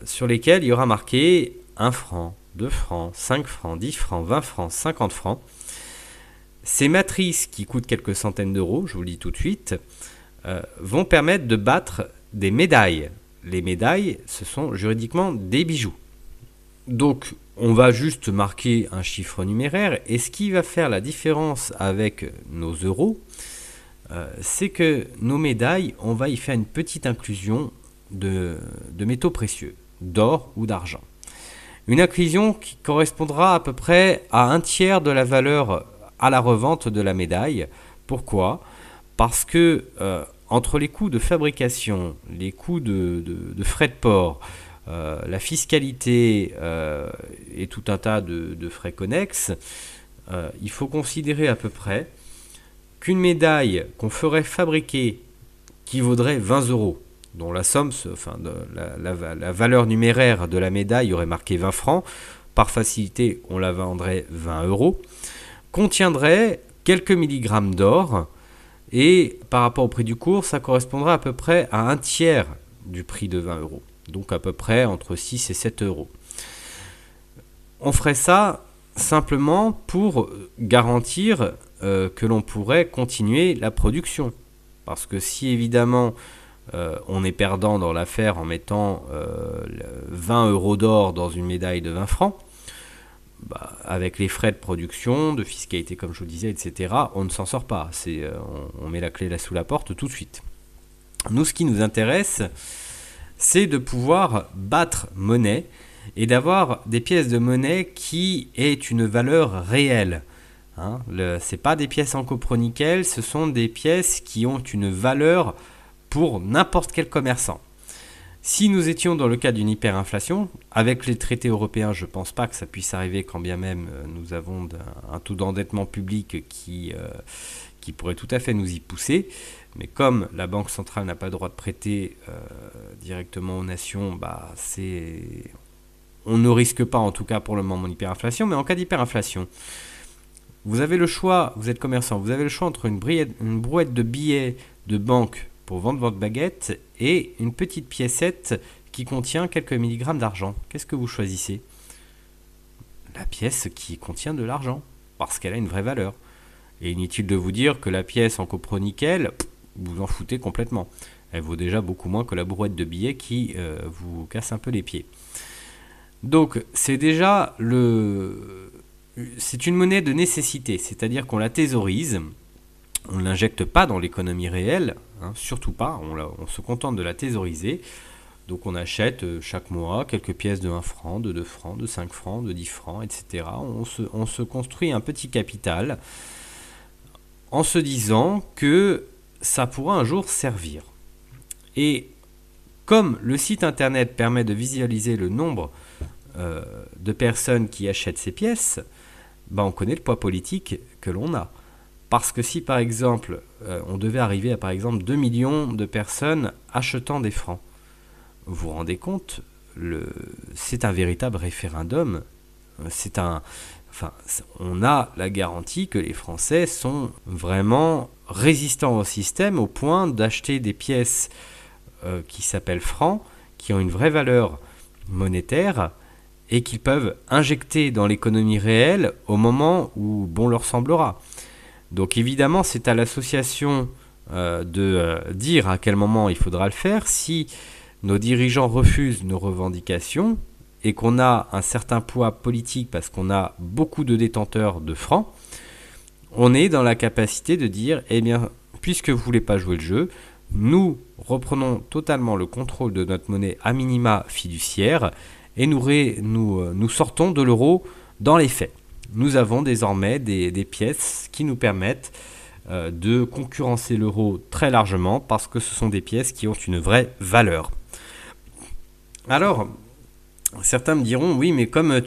sur lesquelles il y aura marqué 1 franc, 2 francs, 5 francs, 10 francs, 20 francs, 50 francs. Ces matrices qui coûtent quelques centaines d'euros, je vous le dis tout de suite, vont permettre de battre des médailles. Les médailles, ce sont juridiquement des bijoux. Donc, on va juste marquer un chiffre numéraire, et ce qui va faire la différence avec nos euros, c'est que nos médailles, on va y faire une petite inclusion de métaux précieux, d'or ou d'argent. Une inclusion qui correspondra à peu près à 1/3 de la valeur à la revente de la médaille. Pourquoi? Parce que entre les coûts de fabrication, les coûts de frais de port, la fiscalité et tout un tas de frais connexes, il faut considérer à peu près qu'une médaille qu'on ferait fabriquer qui vaudrait 20 euros, dont la somme, la valeur numéraire de la médaille aurait marqué 20 francs, par facilité on la vendrait 20 euros, contiendrait quelques milligrammes d'or, et par rapport au prix du cours, ça correspondrait à peu près à un tiers du prix de 20 euros, donc à peu près entre 6 et 7 euros. On ferait ça simplement pour garantir que l'on pourrait continuer la production. Parce que si évidemment on est perdant dans l'affaire en mettant 20 euros d'or dans une médaille de 20 francs, avec les frais de production, de fiscalité comme je vous disais, etc., on ne s'en sort pas. On met la clé là sous la porte tout de suite. Nous, ce qui nous intéresse, c'est de pouvoir battre monnaie et d'avoir des pièces de monnaie qui aient une valeur réelle. Ce n'est pas des pièces en copro-nickel, ce sont des pièces qui ont une valeur pour n'importe quel commerçant. Si nous étions dans le cas d'une hyperinflation, avec les traités européens, je ne pense pas que ça puisse arriver quand bien même nous avons un taux d'endettement public qui pourrait tout à fait nous y pousser. Mais comme la Banque centrale n'a pas le droit de prêter directement aux nations, on ne risque pas en tout cas pour le moment l'hyperinflation. Mais en cas d'hyperinflation, vous avez le choix, vous êtes commerçant, vous avez le choix entre une brouette de billets de banque pour vendre votre baguette et une petite piécette qui contient quelques milligrammes d'argent. Qu'est-ce que vous choisissez? La pièce qui contient de l'argent, parce qu'elle a une vraie valeur. Et inutile de vous dire que la pièce en copro-nickel, vous en foutez complètement. Elle vaut déjà beaucoup moins que la brouette de billets qui vous casse un peu les pieds. Donc c'est déjà c'est une monnaie de nécessité, c'est-à-dire qu'on la thésaurise. On ne l'injecte pas dans l'économie réelle, surtout pas, on se contente de la thésauriser. Donc on achète chaque mois quelques pièces de 1 franc, de 2 francs, de 5 francs, de 10 francs, etc. On se construit un petit capital en se disant que ça pourra un jour servir. Et comme le site internet permet de visualiser le nombre de personnes qui achètent ces pièces, on connaît le poids politique que l'on a. Parce que si par exemple, on devait arriver à par exemple 2 millions de personnes achetant des francs, vous vous rendez compte, c'est un véritable référendum. On a la garantie que les Français sont vraiment résistants au système au point d'acheter des pièces qui s'appellent francs, qui ont une vraie valeur monétaire et qu'ils peuvent injecter dans l'économie réelle au moment où bon leur semblera. Donc évidemment, c'est à l'association de dire à quel moment il faudra le faire. Si nos dirigeants refusent nos revendications et qu'on a un certain poids politique parce qu'on a beaucoup de détenteurs de francs, on est dans la capacité de dire, eh bien, puisque vous ne voulez pas jouer le jeu, nous reprenons totalement le contrôle de notre monnaie à minima fiduciaire et nous sortons de l'euro dans les faits. Nous avons désormais des pièces qui nous permettent de concurrencer l'euro très largement parce que ce sont des pièces qui ont une vraie valeur. Alors, certains me diront, oui, mais comme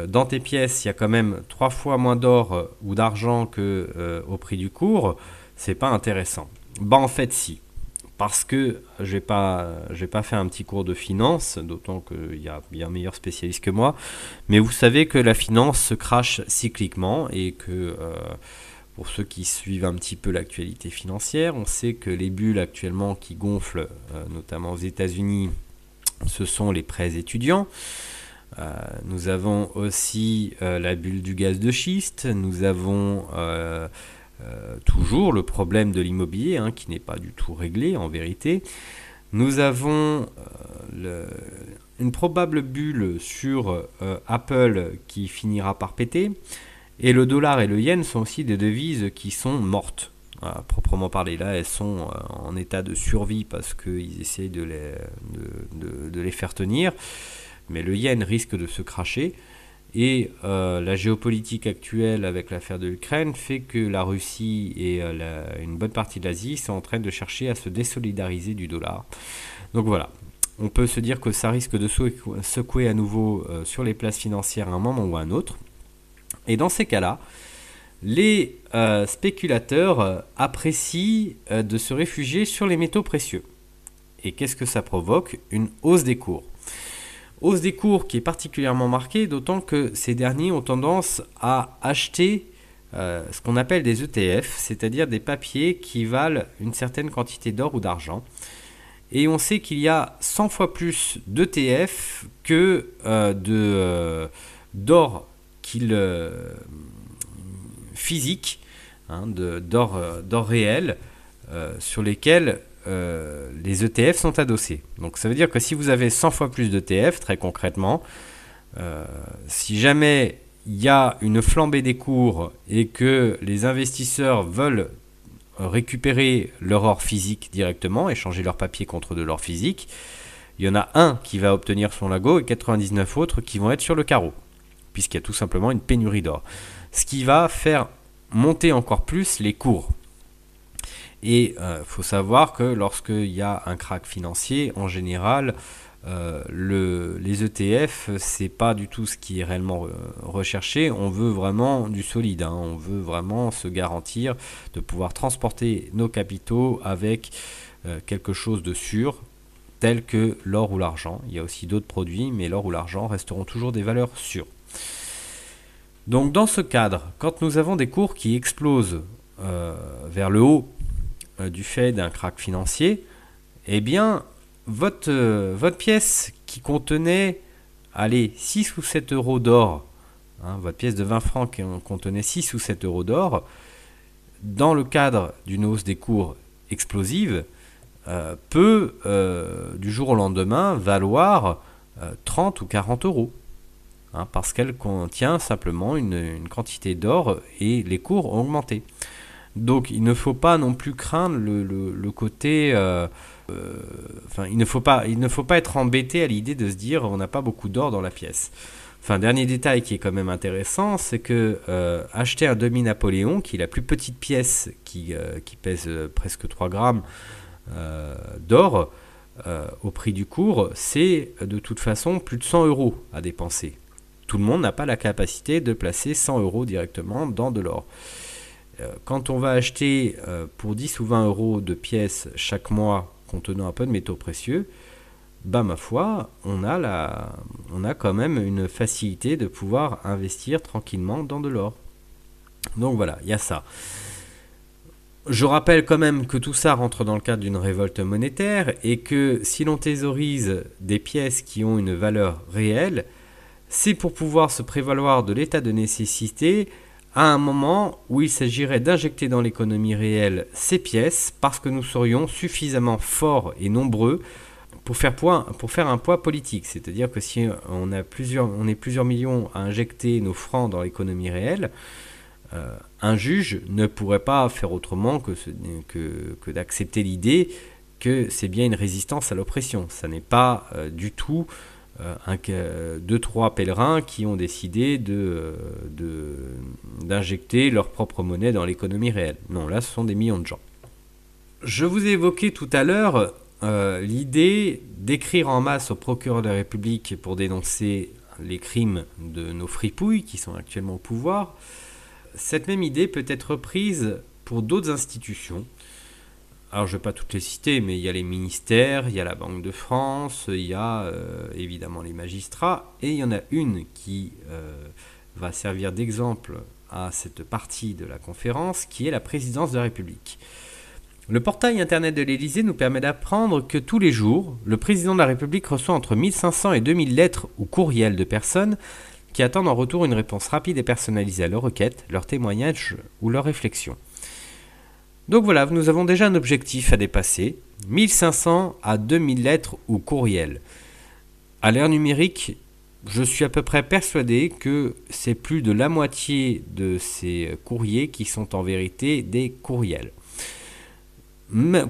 dans tes pièces, il y a quand même 3 fois moins d'or ou d'argent qu'au prix du cours, c'est pas intéressant. En fait, si. Parce que j'ai pas fait un petit cours de finance, d'autant qu'il y a bien meilleur spécialiste que moi, mais vous savez que la finance se crache cycliquement et que pour ceux qui suivent un petit peu l'actualité financière, on sait que les bulles actuellement qui gonflent, notamment aux États-Unis, ce sont les prêts étudiants. Nous avons aussi la bulle du gaz de schiste, nous avons toujours le problème de l'immobilier qui n'est pas du tout réglé en vérité. Nous avons une probable bulle sur Apple qui finira par péter. Et le dollar et le yen sont aussi des devises qui sont mortes. À proprement parler, là, elles sont en état de survie parce qu'ils essaient de les faire tenir. Mais le yen risque de se cracher. et la géopolitique actuelle avec l'affaire de l'Ukraine fait que la Russie et une bonne partie de l'Asie sont en train de chercher à se désolidariser du dollar. Donc voilà, on peut se dire que ça risque de secouer à nouveau sur les places financières à un moment ou à un autre. Et dans ces cas-là, les spéculateurs apprécient de se réfugier sur les métaux précieux. Et qu'est-ce que ça provoque? Une hausse des cours. Hausse des cours qui est particulièrement marquée, d'autant que ces derniers ont tendance à acheter ce qu'on appelle des ETF, c'est-à-dire des papiers qui valent une certaine quantité d'or ou d'argent. Et on sait qu'il y a 100 fois plus d'ETF que d'or physique, d'or réel, sur lesquels les ETF sont adossés. Donc ça veut dire que si vous avez 100 fois plus d'ETF, très concrètement, si jamais il y a une flambée des cours et que les investisseurs veulent récupérer leur or physique directement, échanger leur papier contre de l'or physique, il y en a un qui va obtenir son lago et 99 autres qui vont être sur le carreau, puisqu'il y a tout simplement une pénurie d'or. Ce qui va faire monter encore plus les cours. Et faut savoir que lorsqu'il y a un krach financier, en général, les ETF, c'est pas du tout ce qui est réellement recherché. On veut vraiment du solide, hein. On veut vraiment se garantir de pouvoir transporter nos capitaux avec quelque chose de sûr, tel que l'or ou l'argent. Il y a aussi d'autres produits, mais l'or ou l'argent resteront toujours des valeurs sûres. Donc dans ce cadre, quand nous avons des cours qui explosent vers le haut du fait d'un krach financier, eh bien votre pièce qui contenait 6 ou 7 euros d'or, hein, votre pièce de 20 francs qui contenait 6 ou 7 euros d'or, dans le cadre d'une hausse des cours explosive, peut du jour au lendemain valoir 30 ou 40 euros. Hein, parce qu'elle contient simplement une quantité d'or et les cours ont augmenté. Donc il ne faut pas non plus craindre le côté... il ne faut pas être embêté à l'idée de se dire on n'a pas beaucoup d'or dans la pièce. Enfin, dernier détail qui est quand même intéressant, c'est que acheter un demi-Napoléon, qui est la plus petite pièce qui pèse presque 3 grammes d'or, au prix du cours, c'est de toute façon plus de 100 euros à dépenser. Tout le monde n'a pas la capacité de placer 100 euros directement dans de l'or. Quand on va acheter pour 10 ou 20 euros de pièces chaque mois contenant un peu de métaux précieux, ma foi, on a quand même une facilité de pouvoir investir tranquillement dans de l'or. Donc voilà, il y a ça. Je rappelle quand même que tout ça rentre dans le cadre d'une révolte monétaire et que si l'on thésaurise des pièces qui ont une valeur réelle, c'est pour pouvoir se prévaloir de l'état de nécessité à un moment où il s'agirait d'injecter dans l'économie réelle ces pièces parce que nous serions suffisamment forts et nombreux pour faire un poids politique. C'est-à-dire que si on est plusieurs millions à injecter nos francs dans l'économie réelle, un juge ne pourrait pas faire autrement que d'accepter l'idée que c'est bien une résistance à l'oppression. Ça n'est pas du tout 2-3 pèlerins qui ont décidé d'injecter leur propre monnaie dans l'économie réelle. Non, là, ce sont des millions de gens. Je vous ai évoqué tout à l'heure l'idée d'écrire en masse au procureur de la République pour dénoncer les crimes de nos fripouilles qui sont actuellement au pouvoir. Cette même idée peut être reprise pour d'autres institutions. Alors je ne vais pas toutes les citer, mais il y a les ministères, il y a la Banque de France, il y a évidemment les magistrats, et il y en a une qui va servir d'exemple à cette partie de la conférence, qui est la présidence de la République. Le portail internet de l'Élysée nous permet d'apprendre que tous les jours, le président de la République reçoit entre 1500 et 2000 lettres ou courriels de personnes qui attendent en retour une réponse rapide et personnalisée à leurs requêtes, leurs témoignages ou leurs réflexions. Donc voilà, nous avons déjà un objectif à dépasser, 1500 à 2000 lettres ou courriels. À l'ère numérique, je suis à peu près persuadé que c'est plus de la moitié de ces courriers qui sont en vérité des courriels.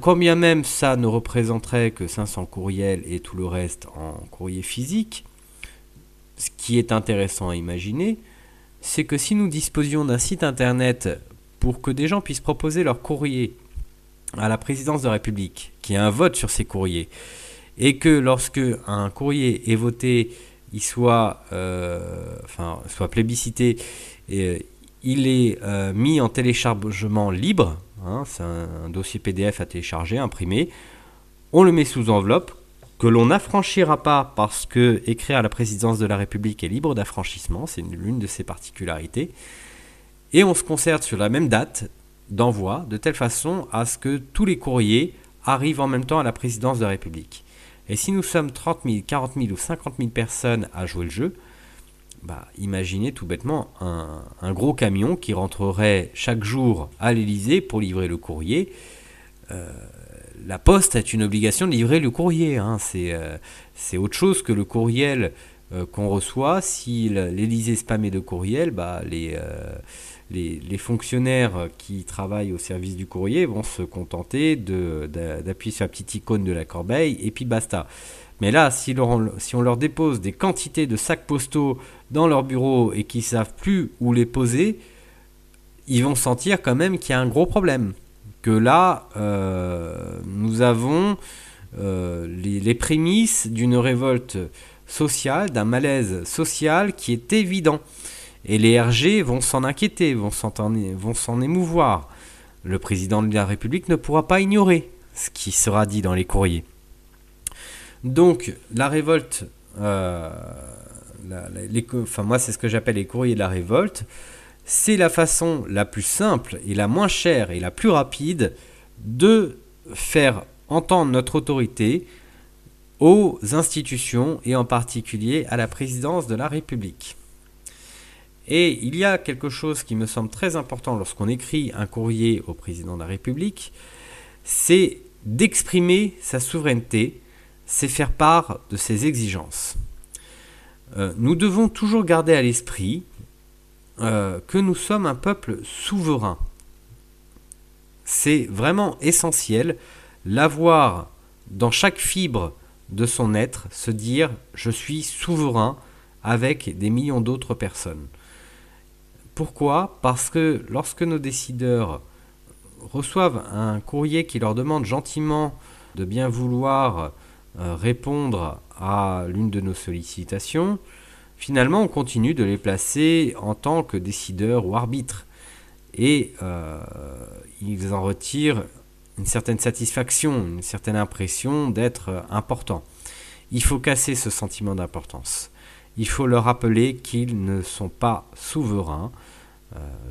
Quand bien même ça ne représenterait que 500 courriels et tout le reste en courrier physique, ce qui est intéressant à imaginer, c'est que si nous disposions d'un site internet pour que des gens puissent proposer leur courrier à la présidence de la République, qu'il y ait un vote sur ces courriers, et que lorsque un courrier est voté, il soit plébiscité, il est mis en téléchargement libre, c'est un dossier PDF à télécharger, imprimé, on le met sous enveloppe, que l'on n'affranchira pas parce que écrire à la présidence de la République est libre d'affranchissement, c'est l'une de ses particularités, et on se concerte sur la même date d'envoi, de telle façon à ce que tous les courriers arrivent en même temps à la présidence de la République. Et si nous sommes 30 000, 40 000 ou 50 000 personnes à jouer le jeu, imaginez tout bêtement un gros camion qui rentrerait chaque jour à l'Élysée pour livrer le courrier. La Poste a une obligation de livrer le courrier. C'est autre chose que le courriel qu'on reçoit. Si l'Élysée spammait de courriel, les fonctionnaires qui travaillent au service du courrier vont se contenter d'appuyer sur la petite icône de la corbeille et puis basta. Mais là, si on leur dépose des quantités de sacs postaux dans leur bureau et qu'ils ne savent plus où les poser, ils vont sentir quand même qu'il y a un gros problème. Que là, nous avons les prémices d'une révolte sociale, d'un malaise social qui est évident. Et les RG vont s'en inquiéter, vont s'en émouvoir. Le président de la République ne pourra pas ignorer ce qui sera dit dans les courriers. Donc, la révolte, moi c'est ce que j'appelle les courriers de la révolte, c'est la façon la plus simple et la moins chère et la plus rapide de faire entendre notre autorité aux institutions et en particulier à la présidence de la République. Et il y a quelque chose qui me semble très important lorsqu'on écrit un courrier au président de la République, c'est d'exprimer sa souveraineté, c'est faire part de ses exigences. Nous devons toujours garder à l'esprit que nous sommes un peuple souverain. C'est vraiment essentiel, l'avoir dans chaque fibre de son être, se dire « je suis souverain » avec des millions d'autres personnes. Pourquoi ? Parce que lorsque nos décideurs reçoivent un courrier qui leur demande gentiment de bien vouloir répondre à l'une de nos sollicitations, finalement on continue de les placer en tant que décideurs ou arbitres. Et ils en retirent une certaine satisfaction, une certaine impression d'être importants. Il faut casser ce sentiment d'importance. Il faut leur rappeler qu'ils ne sont pas souverains.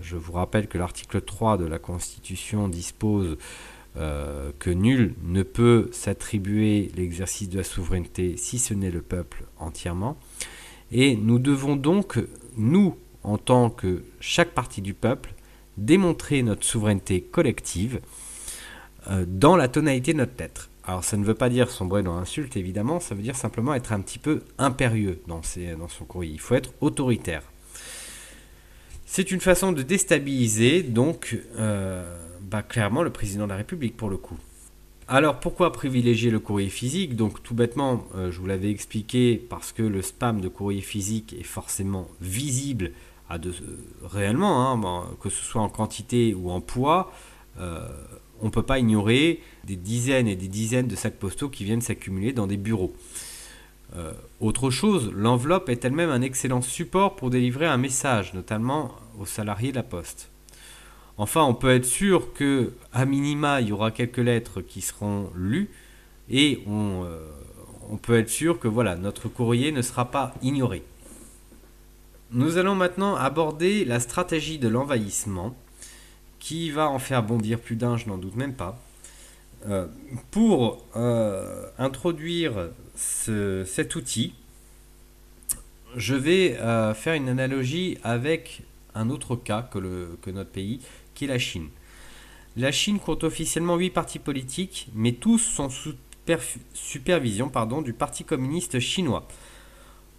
Je vous rappelle que l'article 3 de la Constitution dispose que nul ne peut s'attribuer l'exercice de la souveraineté si ce n'est le peuple entièrement. Et nous devons donc, nous, en tant que chaque partie du peuple, démontrer notre souveraineté collective dans la tonalité de notre être. Alors ça ne veut pas dire sombrer dans l'insulte, évidemment, ça veut dire simplement être un petit peu impérieux dans son courrier. Il faut être autoritaire. C'est une façon de déstabiliser, donc, clairement, le président de la République, pour le coup. Alors, pourquoi privilégier le courrier physique ? Donc, tout bêtement, je vous l'avais expliqué, parce que le spam de courrier physique est forcément visible réellement, que ce soit en quantité ou en poids. On ne peut pas ignorer des dizaines et des dizaines de sacs postaux qui viennent s'accumuler dans des bureaux. Autre chose, l'enveloppe est elle-même un excellent support pour délivrer un message, notamment aux salariés de la Poste. Enfin, on peut être sûr qu'à minima, il y aura quelques lettres qui seront lues et on peut être sûr que notre courrier ne sera pas ignoré. Nous allons maintenant aborder la stratégie de l'envahissement, qui va en faire bondir plus d'un, je n'en doute même pas. Pour introduire cet outil, je vais faire une analogie avec un autre cas que notre pays, qui est la Chine. La Chine compte officiellement 8 partis politiques, mais tous sont sous supervision du Parti communiste chinois.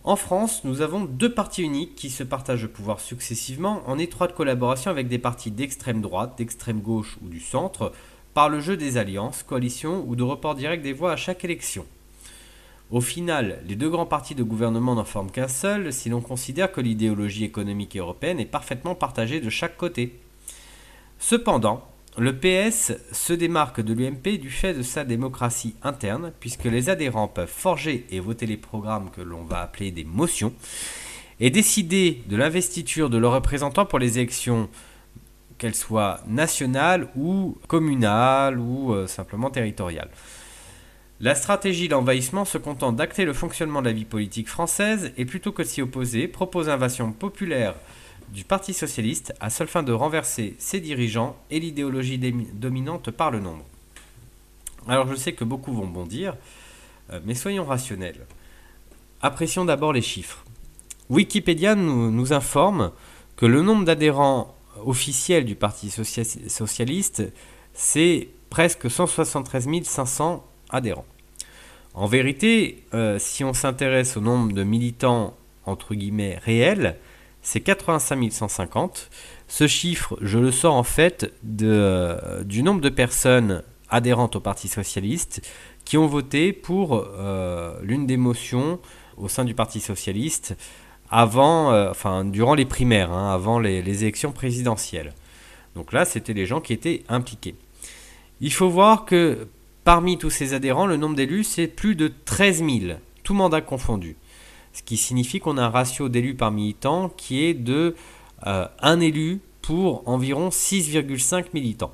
En France, nous avons 2 partis uniques qui se partagent le pouvoir successivement en étroite collaboration avec des partis d'extrême droite, d'extrême gauche ou du centre, par le jeu des alliances, coalitions ou de report direct des voix à chaque élection. Au final, les deux grands partis de gouvernement n'en forment qu'un seul si l'on considère que l'idéologie économique européenne est parfaitement partagée de chaque côté. Cependant, le PS se démarque de l'UMP du fait de sa démocratie interne, puisque les adhérents peuvent forger et voter les programmes que l'on va appeler des motions, et décider de l'investiture de leurs représentants pour les élections, qu'elles soient nationales ou communales ou simplement territoriales. La stratégie d'envahissement se contente d'acter le fonctionnement de la vie politique française et plutôt que de s'y opposer, propose l'invasion populaire du Parti socialiste à seule fin de renverser ses dirigeants et l'idéologie dominante par le nombre. Alors je sais que beaucoup vont bondir, mais soyons rationnels. Apprécions d'abord les chiffres. Wikipédia nous informe que le nombre d'adhérents officiels du Parti socialiste, c'est presque 173 500 adhérents. En vérité, si on s'intéresse au nombre de militants entre guillemets réels, c'est 85 150. Ce chiffre, je le sors en fait du nombre de personnes adhérentes au Parti socialiste qui ont voté pour l'une des motions au sein du Parti socialiste durant les primaires, avant les élections présidentielles. Donc là, c'était les gens qui étaient impliqués. Il faut voir que parmi tous ces adhérents, le nombre d'élus, c'est plus de 13 000, tout mandat confondu. Ce qui signifie qu'on a un ratio d'élus par militant qui est de 1 élu pour environ 6,5 militants.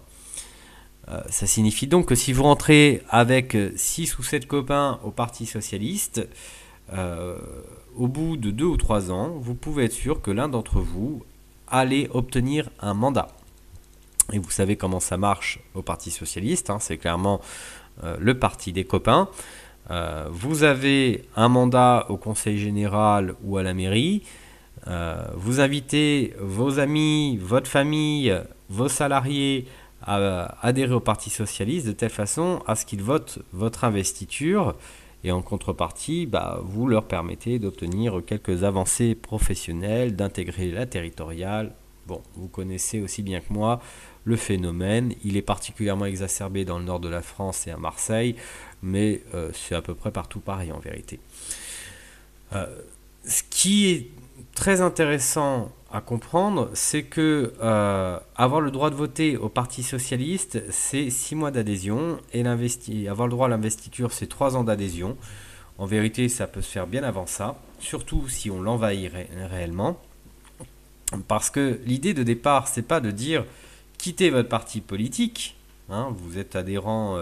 Ça signifie donc que si vous rentrez avec 6 ou 7 copains au Parti socialiste, au bout de 2 ou 3 ans, vous pouvez être sûr que l'un d'entre vous allait obtenir un mandat. Et vous savez comment ça marche au Parti socialiste, c'est clairement le parti des copains. Vous avez un mandat au conseil général ou à la mairie, vous invitez vos amis, votre famille, vos salariés à adhérer au Parti socialiste de telle façon à ce qu'ils votent votre investiture et en contrepartie, vous leur permettez d'obtenir quelques avancées professionnelles, d'intégrer la territoriale. Bon, vous connaissez aussi bien que moi le phénomène, il est particulièrement exacerbé dans le nord de la France et à Marseille, mais c'est à peu près partout pareil en vérité. Ce qui est très intéressant à comprendre, c'est que avoir le droit de voter au Parti socialiste, c'est 6 mois d'adhésion, et avoir le droit à l'investiture, c'est 3 ans d'adhésion. En vérité, ça peut se faire bien avant ça, surtout si on l'envahit réellement. Parce que l'idée de départ, c'est pas de dire quittez votre parti politique, vous êtes adhérent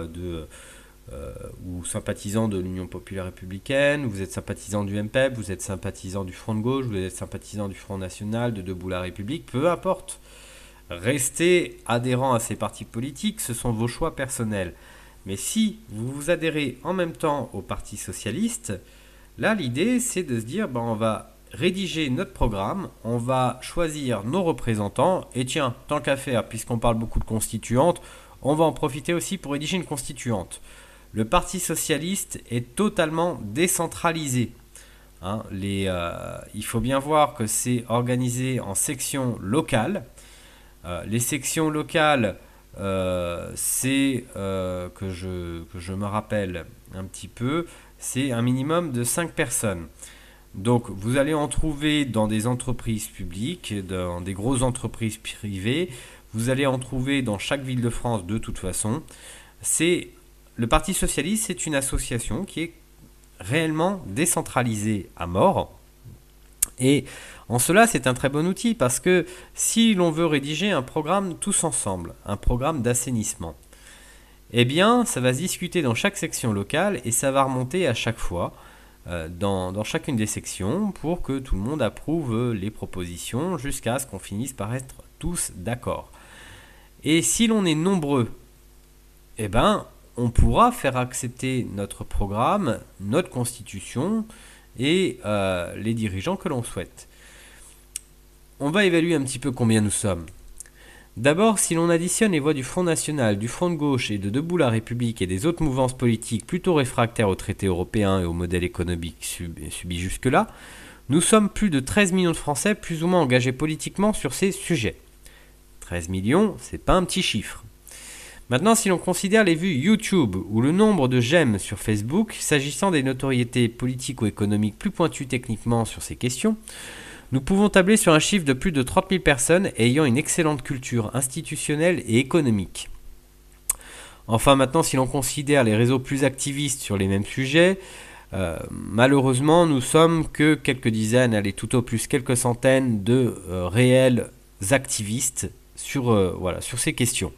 ou sympathisant de l'Union populaire républicaine, vous êtes sympathisant du MPEP, vous êtes sympathisant du Front de gauche, vous êtes sympathisant du Front national, de Debout la République, peu importe. Restez adhérent à ces partis politiques, ce sont vos choix personnels. Mais si vous vous adhérez en même temps au Parti socialiste, là l'idée c'est de se dire on va rédiger notre programme, on va choisir nos représentants, et tiens, tant qu'à faire, puisqu'on parle beaucoup de constituantes, on va en profiter aussi pour rédiger une constituante. Le Parti socialiste est totalement décentralisé. Il faut bien voir que c'est organisé en sections locales. Les sections locales, c'est, que je me rappelle un petit peu, c'est un minimum de 5 personnes. Donc vous allez en trouver dans des entreprises publiques, dans des grosses entreprises privées, vous allez en trouver dans chaque ville de France de toute façon. Le Parti socialiste, c'est une association qui est réellement décentralisée à mort. Et en cela, c'est un très bon outil parce que si l'on veut rédiger un programme tous ensemble, un programme d'assainissement, eh bien, ça va se discuter dans chaque section locale et ça va remonter à chaque fois dans chacune des sections pour que tout le monde approuve les propositions jusqu'à ce qu'on finisse par être tous d'accord. Et si l'on est nombreux, eh ben, on pourra faire accepter notre programme, notre constitution et les dirigeants que l'on souhaite. On va évaluer un petit peu combien nous sommes. D'abord, si l'on additionne les voix du Front National, du Front de Gauche et de Debout la République et des autres mouvances politiques plutôt réfractaires aux traités européens et au modèle économique subi jusque-là, nous sommes plus de 13 millions de Français plus ou moins engagés politiquement sur ces sujets. 13 millions, c'est pas un petit chiffre. Maintenant, si l'on considère les vues YouTube ou le nombre de j'aime sur Facebook, s'agissant des notoriétés politiques ou économiques plus pointues techniquement sur ces questions, nous pouvons tabler sur un chiffre de plus de 30 000 personnes ayant une excellente culture institutionnelle et économique. Enfin, maintenant, si l'on considère les réseaux plus activistes sur les mêmes sujets, malheureusement, nous sommes que quelques dizaines, allez, tout au plus quelques centaines de réels activistes sur ces questions.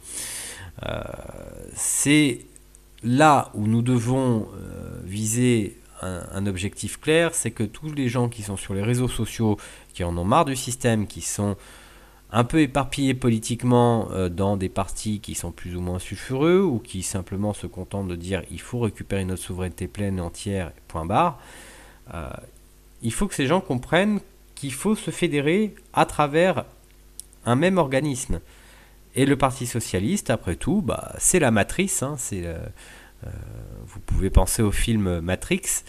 C'est là où nous devons viser un objectif clair, c'est que tous les gens qui sont sur les réseaux sociaux, qui en ont marre du système, qui sont un peu éparpillés politiquement dans des partis qui sont plus ou moins sulfureux, ou qui simplement se contentent de dire il faut récupérer notre souveraineté pleine et entière, point barre, il faut que ces gens comprennent qu'il faut se fédérer à travers un même organisme. Et le Parti Socialiste, après tout, c'est la matrice. Vous pouvez penser au film Matrix.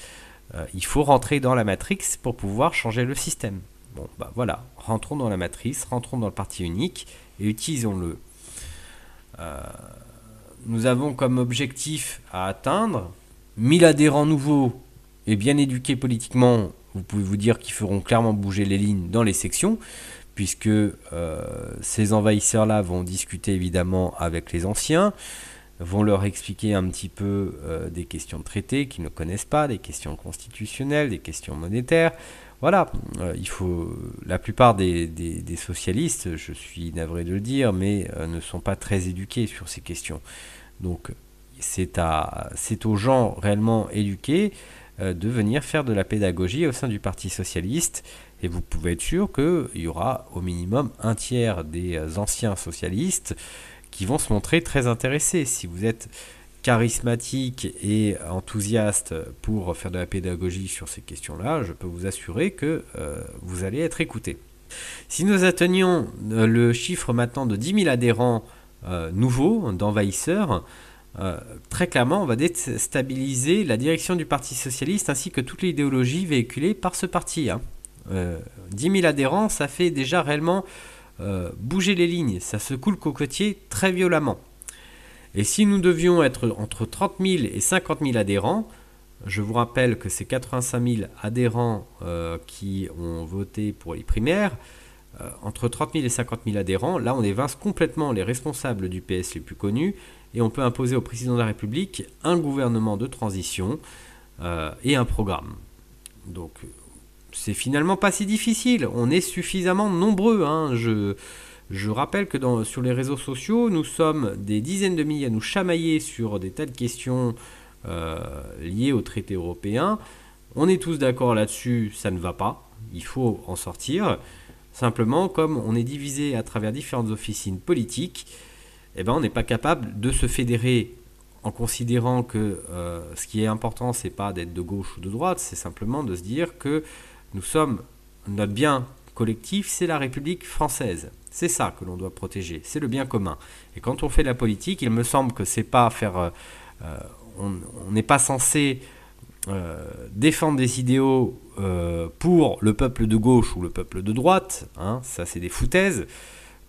Il faut rentrer dans la matrix pour pouvoir changer le système. Bon, voilà, rentrons dans la matrice, rentrons dans le parti unique et utilisons-le. Nous avons comme objectif à atteindre 1000 adhérents nouveaux et bien éduqués politiquement. Vous pouvez vous dire qu'ils feront clairement bouger les lignes dans les sections, puisque ces envahisseurs-là vont discuter évidemment avec les anciens, vont leur expliquer un petit peu des questions de traité qu'ils ne connaissent pas, des questions constitutionnelles, des questions monétaires. Voilà, la plupart des socialistes, je suis navré de le dire, mais ne sont pas très éduqués sur ces questions. Donc c'est aux gens réellement éduqués de venir faire de la pédagogie au sein du Parti Socialiste. Et vous pouvez être sûr qu'il y aura au minimum un tiers des anciens socialistes qui vont se montrer très intéressés. Si vous êtes charismatique et enthousiaste pour faire de la pédagogie sur ces questions-là, je peux vous assurer que vous allez être écouté. Si nous atteignons le chiffre maintenant de 10 000 adhérents nouveaux, d'envahisseurs, très clairement, on va déstabiliser la direction du Parti Socialiste ainsi que toute l'idéologie véhiculée par ce parti. 10 000 adhérents, ça fait déjà réellement bouger les lignes, ça secoue le cocotier très violemment. Et si nous devions être entre 30 000 et 50 000 adhérents, je vous rappelle que c'est 85 000 adhérents qui ont voté pour les primaires, entre 30 000 et 50 000 adhérents, là on évince complètement les responsables du PS les plus connus et on peut imposer au président de la République un gouvernement de transition et un programme. Donc c'est finalement pas si difficile, on est suffisamment nombreux. Je rappelle que sur les réseaux sociaux, nous sommes des dizaines de milliers à nous chamailler sur des tas de questions liées au traité européen. On est tous d'accord là-dessus, ça ne va pas, il faut en sortir. Simplement, comme on est divisé à travers différentes officines politiques, on n'est pas capable de se fédérer en considérant que ce qui est important, c'est pas d'être de gauche ou de droite, c'est simplement de se dire que notre bien collectif, c'est la République française. C'est ça que l'on doit protéger, c'est le bien commun. Et quand on fait de la politique, il me semble que c'est pas faire... on n'est pas censé défendre des idéaux pour le peuple de gauche ou le peuple de droite, ça c'est des foutaises.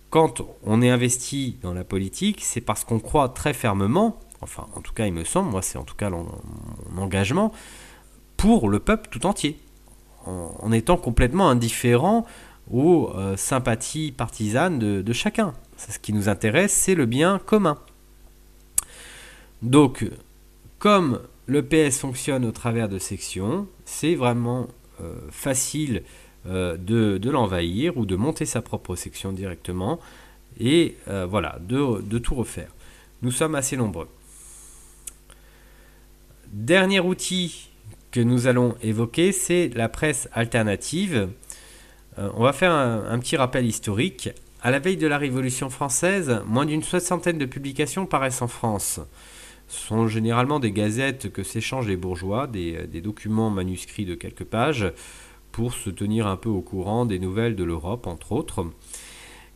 Quand on est investi dans la politique, c'est parce qu'on croit très fermement, enfin en tout cas il me semble, moi c'est en tout cas mon engagement, pour le peuple tout entier, en étant complètement indifférent aux sympathies partisanes de chacun. Ce qui nous intéresse, c'est le bien commun. Donc, comme le PS fonctionne au travers de sections, c'est vraiment facile de l'envahir ou de monter sa propre section directement et de tout refaire. Nous sommes assez nombreux. Dernier outil que nous allons évoquer, c'est la presse alternative. On va faire un petit rappel historique. À la veille de la Révolution française, moins d'une soixantaine de publications paraissent en France. Ce sont généralement des gazettes que s'échangent les bourgeois, des documents manuscrits de quelques pages, pour se tenir un peu au courant des nouvelles de l'Europe, entre autres,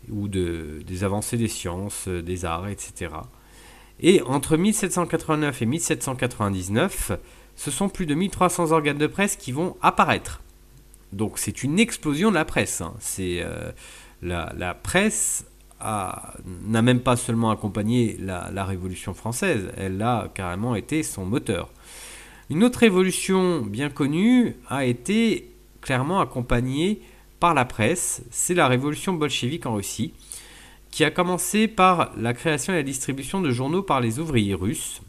ou des avancées des sciences, des arts, etc. Et entre 1789 et 1799, ce sont plus de 1300 organes de presse qui vont apparaître. Donc c'est une explosion de la presse. C'est la presse n'a même pas seulement accompagné la Révolution française, elle a carrément été son moteur. Une autre révolution bien connue a été clairement accompagnée par la presse, c'est la révolution bolchevique en Russie, qui a commencé par la création et la distribution de journaux par les ouvriers russes.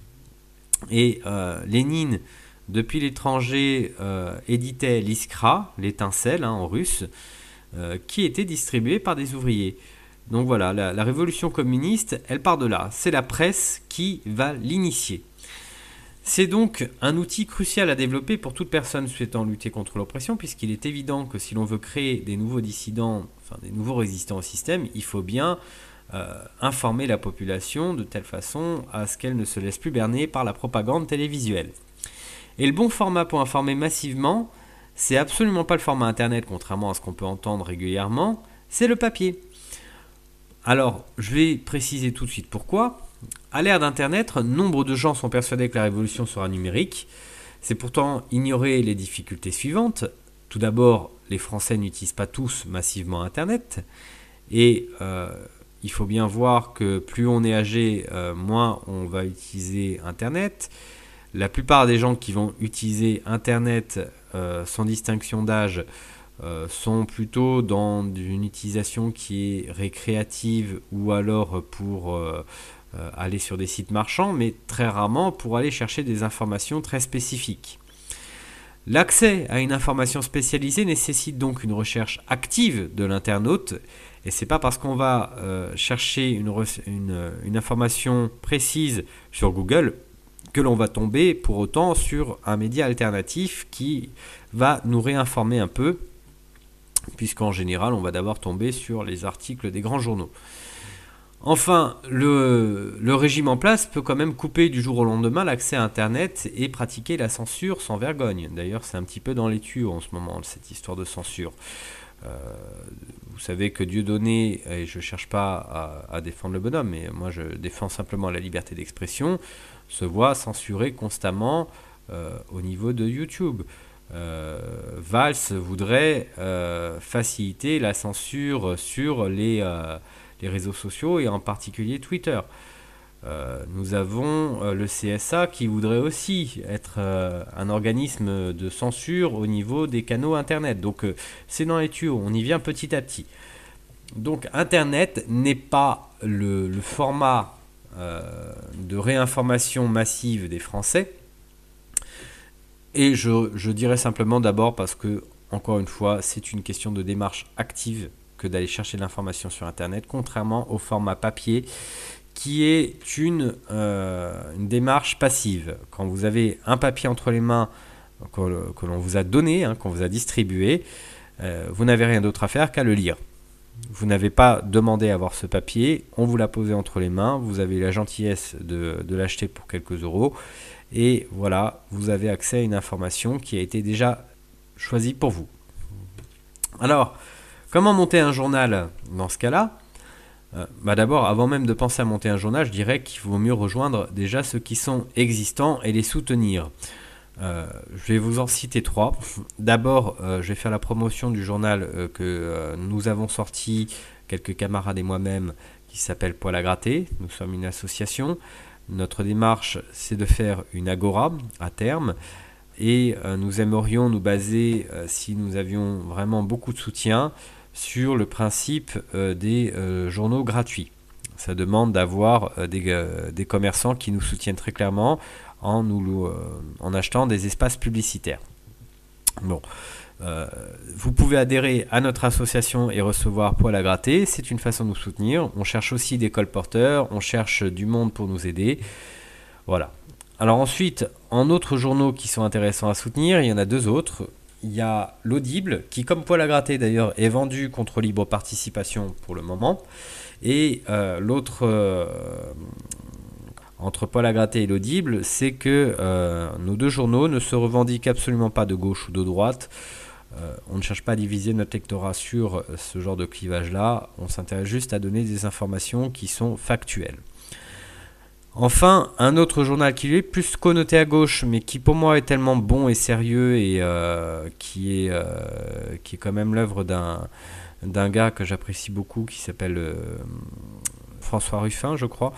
Et Lénine, depuis l'étranger, éditait l'Iskra, l'étincelle en russe, qui était distribuée par des ouvriers. Donc voilà, la révolution communiste, elle part de là. C'est la presse qui va l'initier. C'est donc un outil crucial à développer pour toute personne souhaitant lutter contre l'oppression, puisqu'il est évident que si l'on veut créer des nouveaux dissidents, enfin des nouveaux résistants au système, il faut bien informer la population de telle façon à ce qu'elle ne se laisse plus berner par la propagande télévisuelle. Et le bon format pour informer massivement, c'est absolument pas le format internet, contrairement à ce qu'on peut entendre régulièrement, c'est le papier. Alors, je vais préciser tout de suite pourquoi. À l'ère d'Internet, nombre de gens sont persuadés que la révolution sera numérique. C'est pourtant ignorer les difficultés suivantes. Tout d'abord, les Français n'utilisent pas tous massivement Internet. Et il faut bien voir que plus on est âgé, moins on va utiliser Internet. La plupart des gens qui vont utiliser Internet sans distinction d'âge sont plutôt dans une utilisation qui est récréative ou alors pour aller sur des sites marchands, mais très rarement pour aller chercher des informations très spécifiques. L'accès à une information spécialisée nécessite donc une recherche active de l'internaute, et c'est pas parce qu'on va chercher une information précise sur Google que l'on va tomber pour autant sur un média alternatif qui va nous réinformer un peu, puisqu'en général on va d'abord tomber sur les articles des grands journaux. Enfin, le régime en place peut quand même couper du jour au lendemain l'accès à Internet et pratiquer la censure sans vergogne. D'ailleurs, c'est un petit peu dans les tuyaux en ce moment, cette histoire de censure. Vous savez que Dieudonné, et je ne cherche pas à défendre le bonhomme, mais moi je défends simplement la liberté d'expression, se voit censuré constamment au niveau de YouTube. Valls voudrait faciliter la censure sur les réseaux sociaux et en particulier Twitter. Nous avons le CSA qui voudrait aussi être un organisme de censure au niveau des canaux Internet. Donc c'est dans les tuyaux, on y vient petit à petit. Donc Internet n'est pas le format de réinformation massive des Français. Et je dirais simplement d'abord parce que, encore une fois, c'est une question de démarche active que d'aller chercher de l'information sur Internet, contrairement au format papier qui est une démarche passive. Quand vous avez un papier entre les mains que l'on vous a donné, qu'on vous a distribué, vous n'avez rien d'autre à faire qu'à le lire. Vous n'avez pas demandé à avoir ce papier, on vous l'a posé entre les mains, vous avez la gentillesse de l'acheter pour quelques euros, et voilà, vous avez accès à une information qui a été déjà choisie pour vous. Alors, comment monter un journal dans ce cas-là ? D'abord, avant même de penser à monter un journal, je dirais qu'il vaut mieux rejoindre déjà ceux qui sont existants et les soutenir. Je vais vous en citer 3. D'abord, je vais faire la promotion du journal que nous avons sorti, quelques camarades et moi-même, qui s'appelle Poil à gratter. Nous sommes une association. Notre démarche, c'est de faire une agora à terme. Et nous aimerions nous baser, si nous avions vraiment beaucoup de soutien, sur le principe des journaux gratuits. Ça demande d'avoir des commerçants qui nous soutiennent très clairement en achetant des espaces publicitaires. Bon, vous pouvez adhérer à notre association et recevoir Poil à gratter, c'est une façon de nous soutenir. On cherche aussi des colporteurs, on cherche du monde pour nous aider. Voilà. Alors ensuite, en autres journaux qui sont intéressants à soutenir, il y en a 2 autres. Il y a l'Audible, qui comme Poil à gratter d'ailleurs est vendu contre libre participation pour le moment. Et l'autre, entre Poil à gratter et l'Audible, c'est que nos 2 journaux ne se revendiquent absolument pas de gauche ou de droite. On ne cherche pas à diviser notre lectorat sur ce genre de clivage-là. On s'intéresse juste à donner des informations qui sont factuelles. Enfin, un autre journal qui est plus connoté à gauche, mais qui pour moi est tellement bon et sérieux et qui est quand même l'œuvre d'un gars que j'apprécie beaucoup qui s'appelle François Ruffin, je crois.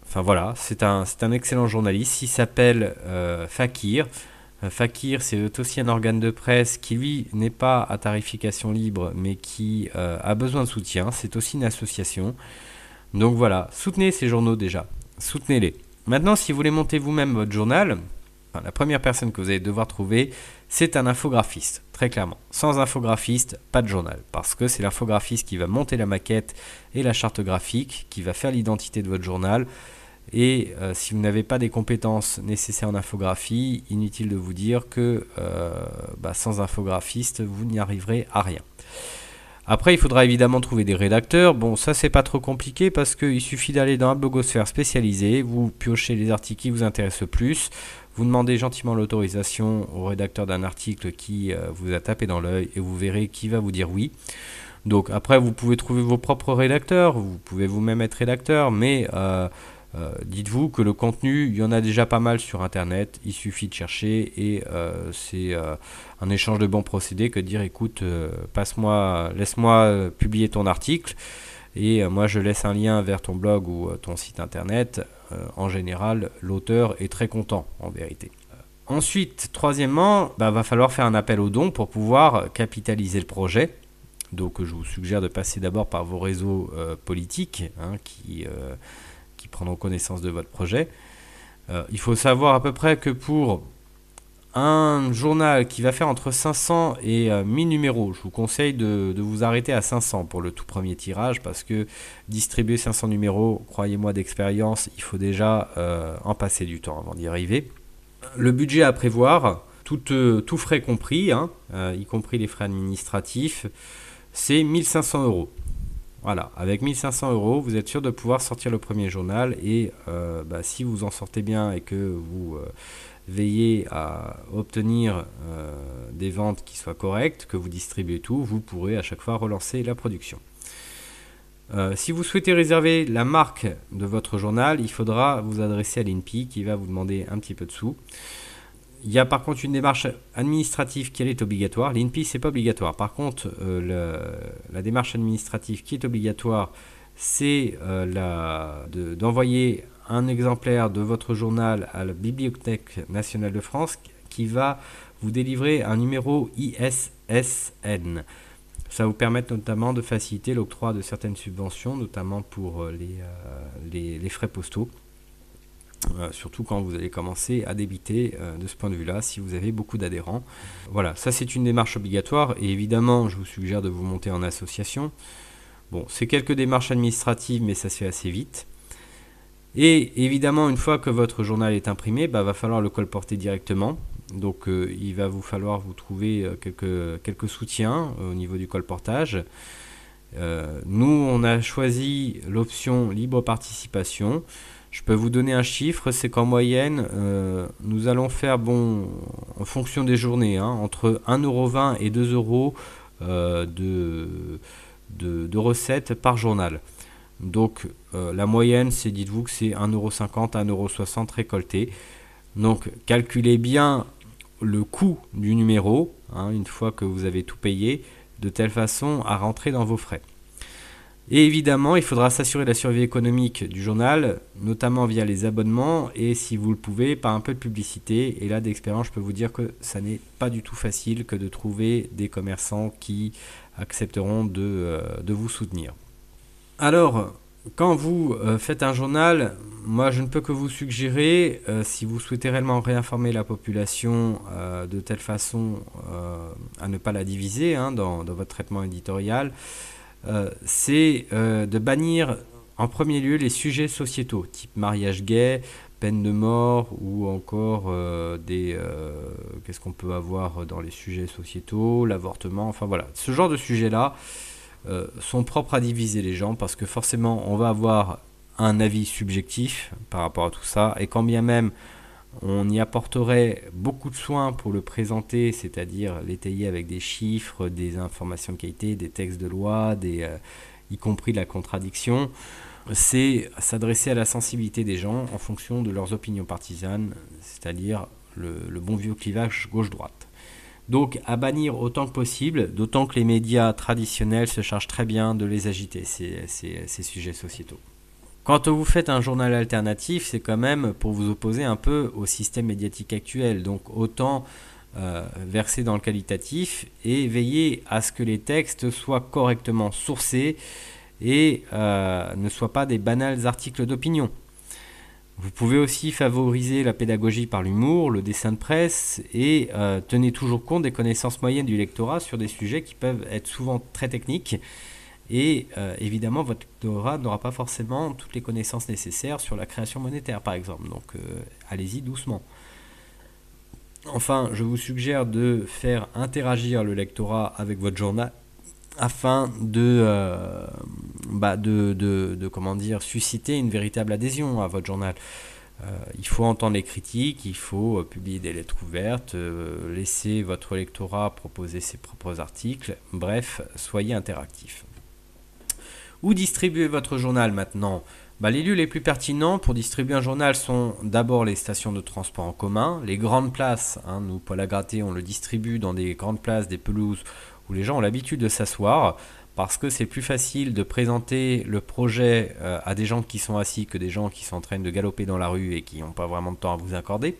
Enfin voilà, c'est un excellent journaliste. Il s'appelle Fakir. Fakir, c'est aussi un organe de presse qui, lui, n'est pas à tarification libre, mais qui a besoin de soutien. C'est aussi une association. Donc voilà, soutenez ces journaux déjà. Soutenez-les. Maintenant, si vous voulez monter vous-même votre journal, la première personne que vous allez devoir trouver, c'est un infographiste, très clairement. Sans infographiste, pas de journal, parce que c'est l'infographiste qui va monter la maquette et la charte graphique, qui va faire l'identité de votre journal. Et si vous n'avez pas des compétences nécessaires en infographie, inutile de vous dire que sans infographiste, vous n'y arriverez à rien. Après, il faudra évidemment trouver des rédacteurs. Bon, ça, c'est pas trop compliqué parce qu'il suffit d'aller dans un blogosphère spécialisé, vous piochez les articles qui vous intéressent le plus, vous demandez gentiment l'autorisation au rédacteur d'un article qui vous a tapé dans l'œil et vous verrez qui va vous dire oui. Donc après, vous pouvez trouver vos propres rédacteurs, vous pouvez vous-même être rédacteur, mais dites-vous que le contenu, il y en a déjà pas mal sur Internet, il suffit de chercher et c'est un échange de bons procédés que de dire écoute, laisse-moi publier ton article et moi je laisse un lien vers ton blog ou ton site Internet. En général, l'auteur est très content en vérité. Ensuite, troisièmement, va falloir faire un appel aux dons pour pouvoir capitaliser le projet. Donc je vous suggère de passer d'abord par vos réseaux politiques qui prendront connaissance de votre projet. Il faut savoir à peu près que pour un journal qui va faire entre 500 et 1000 numéros, je vous conseille de vous arrêter à 500 pour le tout premier tirage parce que distribuer 500 numéros, croyez-moi d'expérience, il faut déjà en passer du temps avant d'y arriver. Le budget à prévoir, tout frais compris, y compris les frais administratifs, c'est 1500 euros. Voilà, avec 1500 euros, vous êtes sûr de pouvoir sortir le premier journal et si vous en sortez bien et que vous veillez à obtenir des ventes qui soient correctes, que vous distribuez tout, vous pourrez à chaque fois relancer la production. Si vous souhaitez réserver la marque de votre journal, il faudra vous adresser à l'INPI qui va vous demander un petit peu de sous. Il y a par contre une démarche administrative qui est obligatoire. L'INPI, c'est pas obligatoire. Par contre, la démarche administrative qui est obligatoire, c'est d'envoyer un exemplaire de votre journal à la Bibliothèque nationale de France qui va vous délivrer un numéro ISSN. Ça va vous permettre notamment de faciliter l'octroi de certaines subventions, notamment pour les frais postaux. Surtout quand vous allez commencer à débiter de ce point de vue-là, si vous avez beaucoup d'adhérents. Voilà, ça c'est une démarche obligatoire et évidemment je vous suggère de vous monter en association. Bon, c'est quelques démarches administratives mais ça se fait assez vite. Et évidemment, une fois que votre journal est imprimé, va falloir le colporter directement. Donc il va vous falloir vous trouver quelques soutiens au niveau du colportage. Nous, on a choisi l'option libre participation. Je peux vous donner un chiffre, c'est qu'en moyenne, nous allons faire, en fonction des journées, entre 1,20 € et 2 € de recettes par journal. Donc la moyenne, dites-vous que c'est 1,50 € à 1,60 € récolté. Donc calculez bien le coût du numéro, une fois que vous avez tout payé, de telle façon à rentrer dans vos frais. Et évidemment, il faudra s'assurer de la survie économique du journal, notamment via les abonnements et si vous le pouvez, par un peu de publicité. Et là, d'expérience, je peux vous dire que ça n'est pas du tout facile que de trouver des commerçants qui accepteront de vous soutenir. Alors, quand vous faites un journal, moi je ne peux que vous suggérer, si vous souhaitez réellement réinformer la population de telle façon à ne pas la diviser dans votre traitement éditorial, c'est de bannir en premier lieu les sujets sociétaux, type mariage gay, peine de mort ou encore qu'est-ce qu'on peut avoir dans les sujets sociétaux, l'avortement, enfin voilà, ce genre de sujets-là sont propres à diviser les gens parce que forcément on va avoir un avis subjectif par rapport à tout ça et quand bien même on y apporterait beaucoup de soins pour le présenter, c'est-à-dire l'étayer avec des chiffres, des informations de qualité, des textes de loi, y compris de la contradiction, c'est s'adresser à la sensibilité des gens en fonction de leurs opinions partisanes, c'est-à-dire le bon vieux clivage gauche-droite. Donc à bannir autant que possible, d'autant que les médias traditionnels se chargent très bien de les agiter, ces sujets sociétaux. Quand vous faites un journal alternatif, c'est quand même pour vous opposer un peu au système médiatique actuel. Donc autant verser dans le qualitatif et veiller à ce que les textes soient correctement sourcés et ne soient pas des banals articles d'opinion. Vous pouvez aussi favoriser la pédagogie par l'humour, le dessin de presse et tenez toujours compte des connaissances moyennes du lectorat sur des sujets qui peuvent être souvent très techniques. Et évidemment, votre lectorat n'aura pas forcément toutes les connaissances nécessaires sur la création monétaire, par exemple. Donc, allez-y doucement. Enfin, je vous suggère de faire interagir le lectorat avec votre journal afin comment dire, susciter une véritable adhésion à votre journal. Il faut entendre les critiques, il faut publier des lettres ouvertes, laisser votre lectorat proposer ses propres articles. Bref, soyez interactifs. Où distribuer votre journal maintenant ? Les lieux les plus pertinents pour distribuer un journal sont d'abord les stations de transport en commun, les grandes places. Nous, Paul à gratter, on le distribue dans des grandes places, des pelouses où les gens ont l'habitude de s'asseoir parce que c'est plus facile de présenter le projet à des gens qui sont assis que des gens qui sont en train de galoper dans la rue et qui n'ont pas vraiment de temps à vous accorder.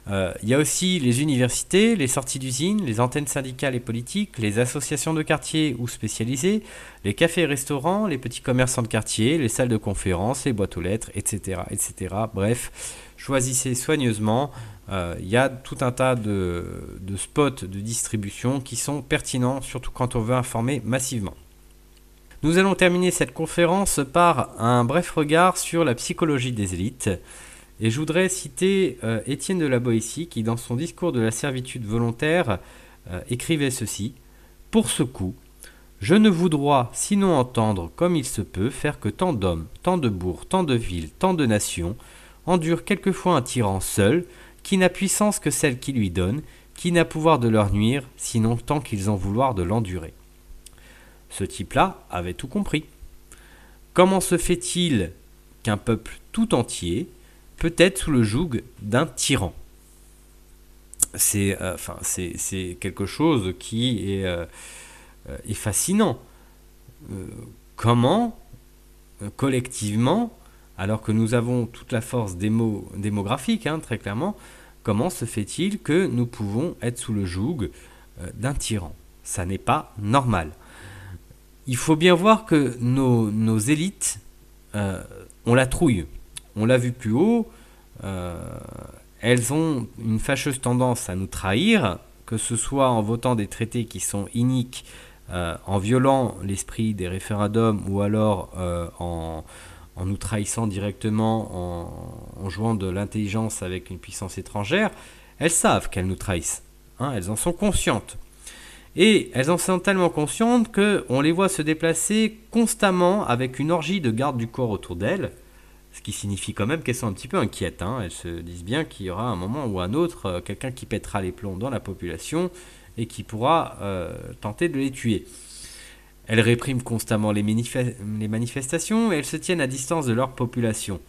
Il y a aussi les universités, les sorties d'usines, les antennes syndicales et politiques, les associations de quartier ou spécialisées, les cafés et restaurants, les petits commerçants de quartier, les salles de conférence, les boîtes aux lettres, etc. etc. Bref, choisissez soigneusement. Il y a tout un tas de spots de distribution qui sont pertinents, surtout quand on veut informer massivement. Nous allons terminer cette conférence par un bref regard sur la psychologie des élites. Et je voudrais citer Étienne de la Boétie qui, dans son discours de la servitude volontaire, écrivait ceci. « Pour ce coup, je ne voudrois sinon entendre comme il se peut faire que tant d'hommes, tant de bourgs, tant de villes, tant de nations endurent quelquefois un tyran seul, qui n'a puissance que celle qui lui donne, qui n'a pouvoir de leur nuire, sinon tant qu'ils ont vouloir de l'endurer. » Ce type-là avait tout compris. Comment se fait-il qu'un peuple tout entier peut être sous le joug d'un tyran ? C'est quelque chose qui est fascinant. Comment, collectivement, alors que nous avons toute la force démographique, très clairement, comment se fait-il que nous pouvons être sous le joug d'un tyran ? Ça n'est pas normal. Il faut bien voir que nos élites ont la trouille. On l'a vu plus haut, elles ont une fâcheuse tendance à nous trahir, que ce soit en votant des traités qui sont iniques, en violant l'esprit des référendums ou alors en nous trahissant directement, en jouant de l'intelligence avec une puissance étrangère. Elles savent qu'elles nous trahissent, elles en sont conscientes. Et elles en sont tellement conscientes qu'on les voit se déplacer constamment avec une orgie de garde du corps autour d'elles, ce qui signifie quand même qu'elles sont un petit peu inquiètes. Elles se disent bien qu'il y aura un moment ou un autre quelqu'un qui pètera les plombs dans la population et qui pourra tenter de les tuer. Elles répriment constamment les manifestations et elles se tiennent à distance de leur population.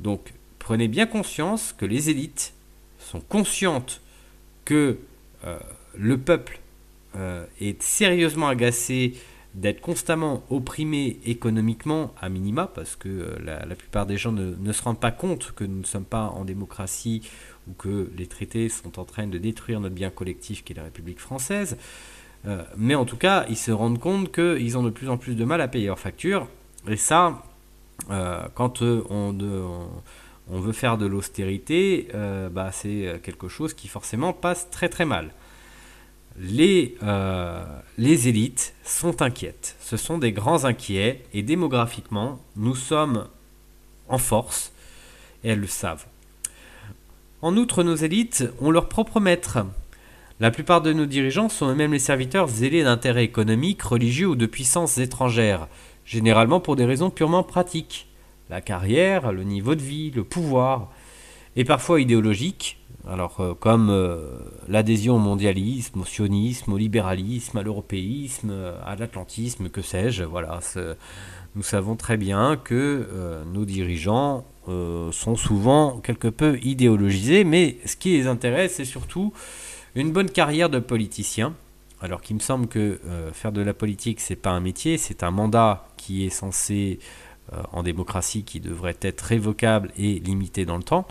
Donc prenez bien conscience que les élites sont conscientes que le peuple est sérieusement agacé d'être constamment opprimé économiquement à minima, parce que la plupart des gens ne se rendent pas compte que nous ne sommes pas en démocratie ou que les traités sont en train de détruire notre bien collectif qui est la République française. Mais en tout cas, ils se rendent compte qu'ils ont de plus en plus de mal à payer leurs factures. Et ça, quand on veut faire de l'austérité, c'est quelque chose qui forcément passe très très mal. Les élites sont inquiètes. Ce sont des grands inquiets et démographiquement, nous sommes en force et elles le savent. En outre, nos élites ont leur propre maître. La plupart de nos dirigeants sont eux-mêmes les serviteurs zélés d'intérêts économiques, religieux ou de puissances étrangères, généralement pour des raisons purement pratiques. La carrière, le niveau de vie, le pouvoir, et parfois idéologiques, comme l'adhésion au mondialisme, au sionisme, au libéralisme, à l'européisme, à l'atlantisme, que sais-je. Voilà, nous savons très bien que nos dirigeants sont souvent quelque peu idéologisés, mais ce qui les intéresse, c'est surtout une bonne carrière de politicien. Alors qu'il me semble que faire de la politique, c'est pas un métier, c'est un mandat qui est censé, en démocratie, qui devrait être révocable et limité dans le temps.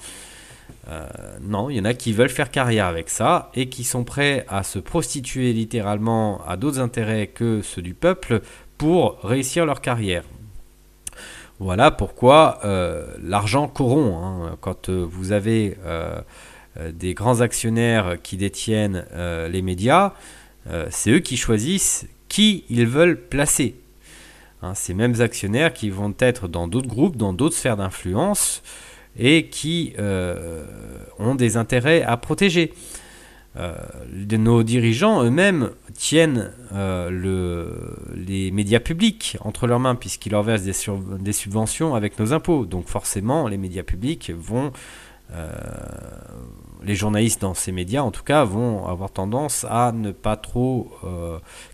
Non, il y en a qui veulent faire carrière avec ça et qui sont prêts à se prostituer littéralement à d'autres intérêts que ceux du peuple pour réussir leur carrière. Voilà pourquoi l'argent corrompt. Quand vous avez des grands actionnaires qui détiennent les médias, c'est eux qui choisissent qui ils veulent placer. Ces mêmes actionnaires qui vont être dans d'autres groupes, dans d'autres sphères d'influence et qui ont des intérêts à protéger. Nos dirigeants eux-mêmes tiennent les médias publics entre leurs mains puisqu'ils leur versent des subventions avec nos impôts. Donc forcément, les médias publics vont... les journalistes dans ces médias, en tout cas, vont avoir tendance à ne pas trop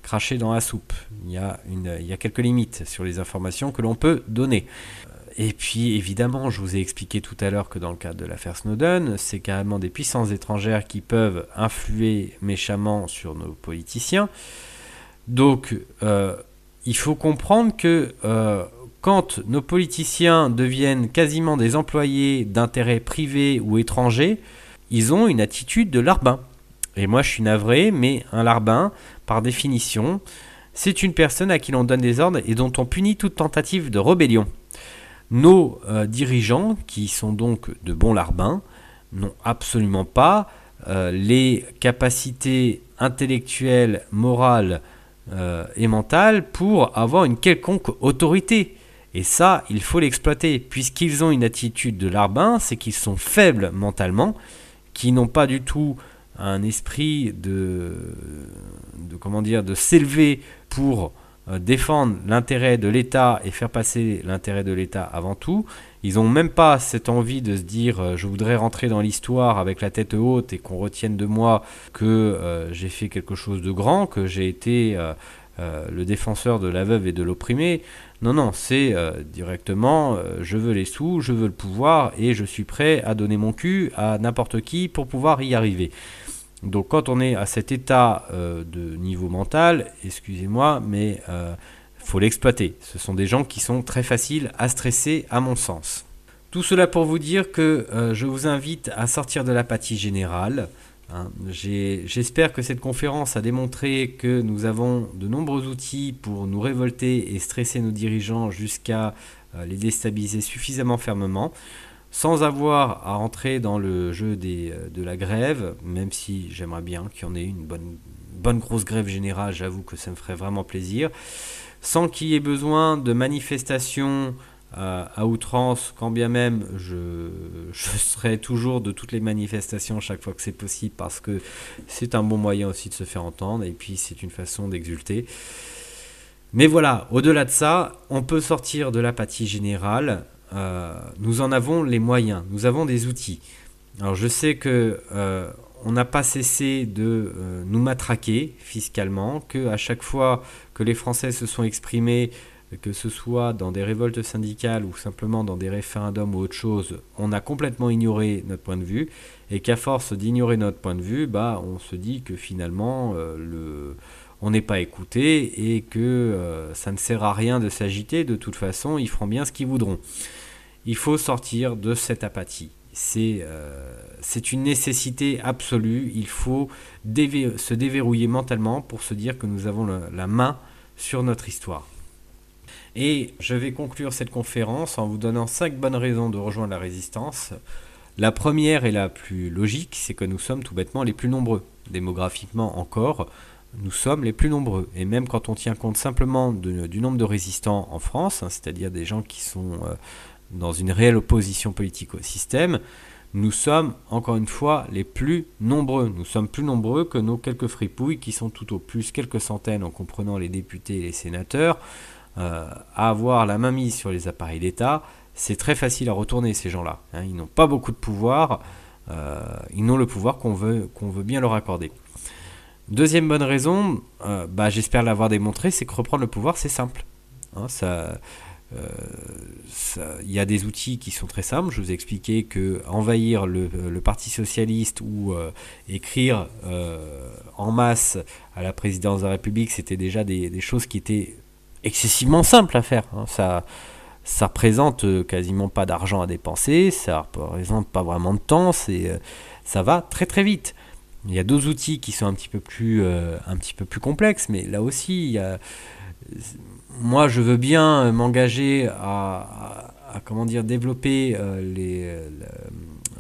cracher dans la soupe. Il y a quelques limites sur les informations que l'on peut donner. Et puis, évidemment, je vous ai expliqué tout à l'heure que dans le cadre de l'affaire Snowden, c'est carrément des puissances étrangères qui peuvent influer méchamment sur nos politiciens. Donc, il faut comprendre que quand nos politiciens deviennent quasiment des employés d'intérêts privés ou étrangers, ils ont une attitude de larbin. Et moi, je suis navré, mais un larbin, par définition, c'est une personne à qui l'on donne des ordres et dont on punit toute tentative de rébellion. Nos dirigeants, qui sont donc de bons larbins, n'ont absolument pas les capacités intellectuelles, morales et mentales pour avoir une quelconque autorité. Et ça, il faut l'exploiter. Puisqu'ils ont une attitude de larbin, c'est qu'ils sont faibles mentalement, qui n'ont pas du tout un esprit de s'élever pour défendre l'intérêt de l'État et faire passer l'intérêt de l'État avant tout. Ils n'ont même pas cette envie de se dire je voudrais rentrer dans l'histoire avec la tête haute et qu'on retienne de moi que j'ai fait quelque chose de grand, que j'ai été le défenseur de la veuve et de l'opprimé. Non, c'est directement je veux les sous, je veux le pouvoir et je suis prêt à donner mon cul à n'importe qui pour pouvoir y arriver. Donc quand on est à cet état de niveau mental, excusez-moi, mais faut l'exploiter. Ce sont des gens qui sont très faciles à stresser à mon sens. Tout cela pour vous dire que je vous invite à sortir de l'apathie générale. J'espère que cette conférence a démontré que nous avons de nombreux outils pour nous révolter et stresser nos dirigeants jusqu'à les déstabiliser suffisamment fermement, sans avoir à entrer dans le jeu de la grève, même si j'aimerais bien qu'il y en ait une bonne grosse grève générale, j'avoue que ça me ferait vraiment plaisir, sans qu'il y ait besoin de manifestations à outrance, quand bien même je serai toujours de toutes les manifestations chaque fois que c'est possible, parce que c'est un bon moyen aussi de se faire entendre, et puis c'est une façon d'exulter. Mais voilà, au-delà de ça, on peut sortir de l'apathie générale. Nous en avons les moyens, nous avons des outils. Alors je sais que on n'a pas cessé de nous matraquer fiscalement, qu'à chaque fois que les Français se sont exprimés, que ce soit dans des révoltes syndicales ou simplement dans des référendums ou autre chose, on a complètement ignoré notre point de vue, et qu'à force d'ignorer notre point de vue, on se dit que finalement on n'est pas écouté et que ça ne sert à rien de s'agiter, de toute façon ils feront bien ce qu'ils voudront. Il faut sortir de cette apathie. C'est une nécessité absolue. Il faut se déverrouiller mentalement pour se dire que nous avons la main sur notre histoire. Et je vais conclure cette conférence en vous donnant 5 bonnes raisons de rejoindre la résistance. La première et la plus logique, c'est que nous sommes tout bêtement les plus nombreux. Démographiquement encore, nous sommes les plus nombreux. Et même quand on tient compte simplement du nombre de résistants en France, c'est-à-dire des gens qui sont dans une réelle opposition politique au système, nous sommes encore une fois les plus nombreux. Nous sommes plus nombreux que nos quelques fripouilles qui sont tout au plus quelques centaines en comprenant les députés et les sénateurs, à avoir la main mise sur les appareils d'État. C'est très facile à retourner ces gens-là. Ils n'ont pas beaucoup de pouvoir, ils n'ont le pouvoir qu'on veut bien leur accorder. Deuxième bonne raison, j'espère l'avoir démontré, c'est que reprendre le pouvoir c'est simple. Il y a des outils qui sont très simples. Je vous ai expliqué que envahir le Parti socialiste ou écrire en masse à la présidence de la République, c'était déjà des choses qui étaient excessivement simples à faire. Ça représente quasiment pas d'argent à dépenser, ça représente pas vraiment de temps, ça va très très vite. Il y a d'autres outils qui sont un petit peu plus complexes, mais là aussi, moi je veux bien m'engager à développer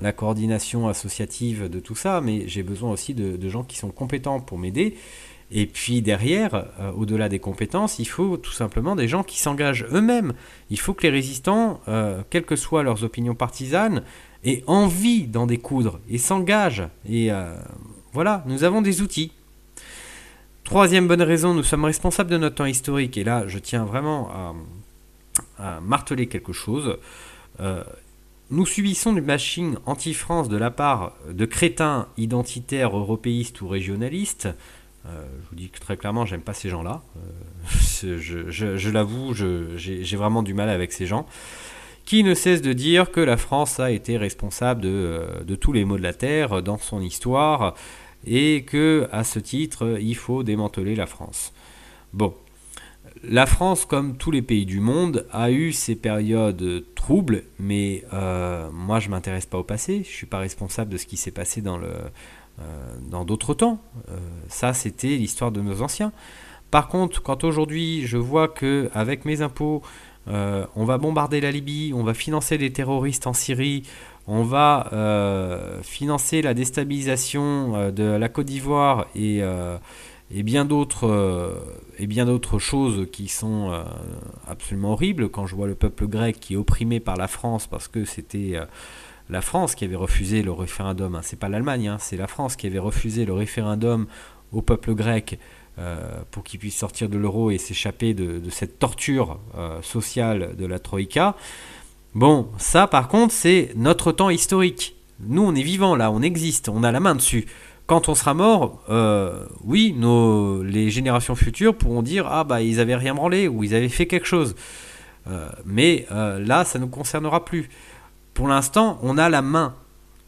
la coordination associative de tout ça, mais j'ai besoin aussi de gens qui sont compétents pour m'aider. Et puis derrière, au-delà des compétences, il faut tout simplement des gens qui s'engagent eux-mêmes. Il faut que les résistants, quelles que soient leurs opinions partisanes, aient envie d'en découdre et s'engagent. Et voilà, nous avons des outils. Troisième bonne raison, nous sommes responsables de notre temps historique. Et là, je tiens vraiment à marteler quelque chose. Nous subissons du bashing anti-France de la part de crétins identitaires, européistes ou régionalistes. Je vous dis très clairement, j'aime pas ces gens-là. Je l'avoue, j'ai vraiment du mal avec ces gens qui ne cessent de dire que la France a été responsable de tous les maux de la terre dans son histoire et que, à ce titre, il faut démanteler la France. Bon, la France, comme tous les pays du monde, a eu ses périodes troubles, mais moi, je m'intéresse pas au passé. Je suis pas responsable de ce qui s'est passé dans d'autres temps. Ça, c'était l'histoire de nos anciens. Par contre, quand aujourd'hui, je vois qu'avec mes impôts, on va bombarder la Libye, on va financer les terroristes en Syrie, on va financer la déstabilisation de la Côte d'Ivoire et bien d'autres choses qui sont absolument horribles. Quand je vois le peuple grec qui est opprimé par la France parce que c'était la France qui avait refusé le référendum, c'est pas l'Allemagne, c'est la France qui avait refusé le référendum au peuple grec pour qu'il puisse sortir de l'euro et s'échapper de cette torture sociale de la Troïka. Bon, ça par contre, c'est notre temps historique. Nous, on est vivants là, on existe, on a la main dessus. Quand on sera mort, oui, les générations futures pourront dire « Ah bah ils avaient rien branlé » ou « Ils avaient fait quelque chose ». Mais là, ça ne nous concernera plus. Pour l'instant, on a la main.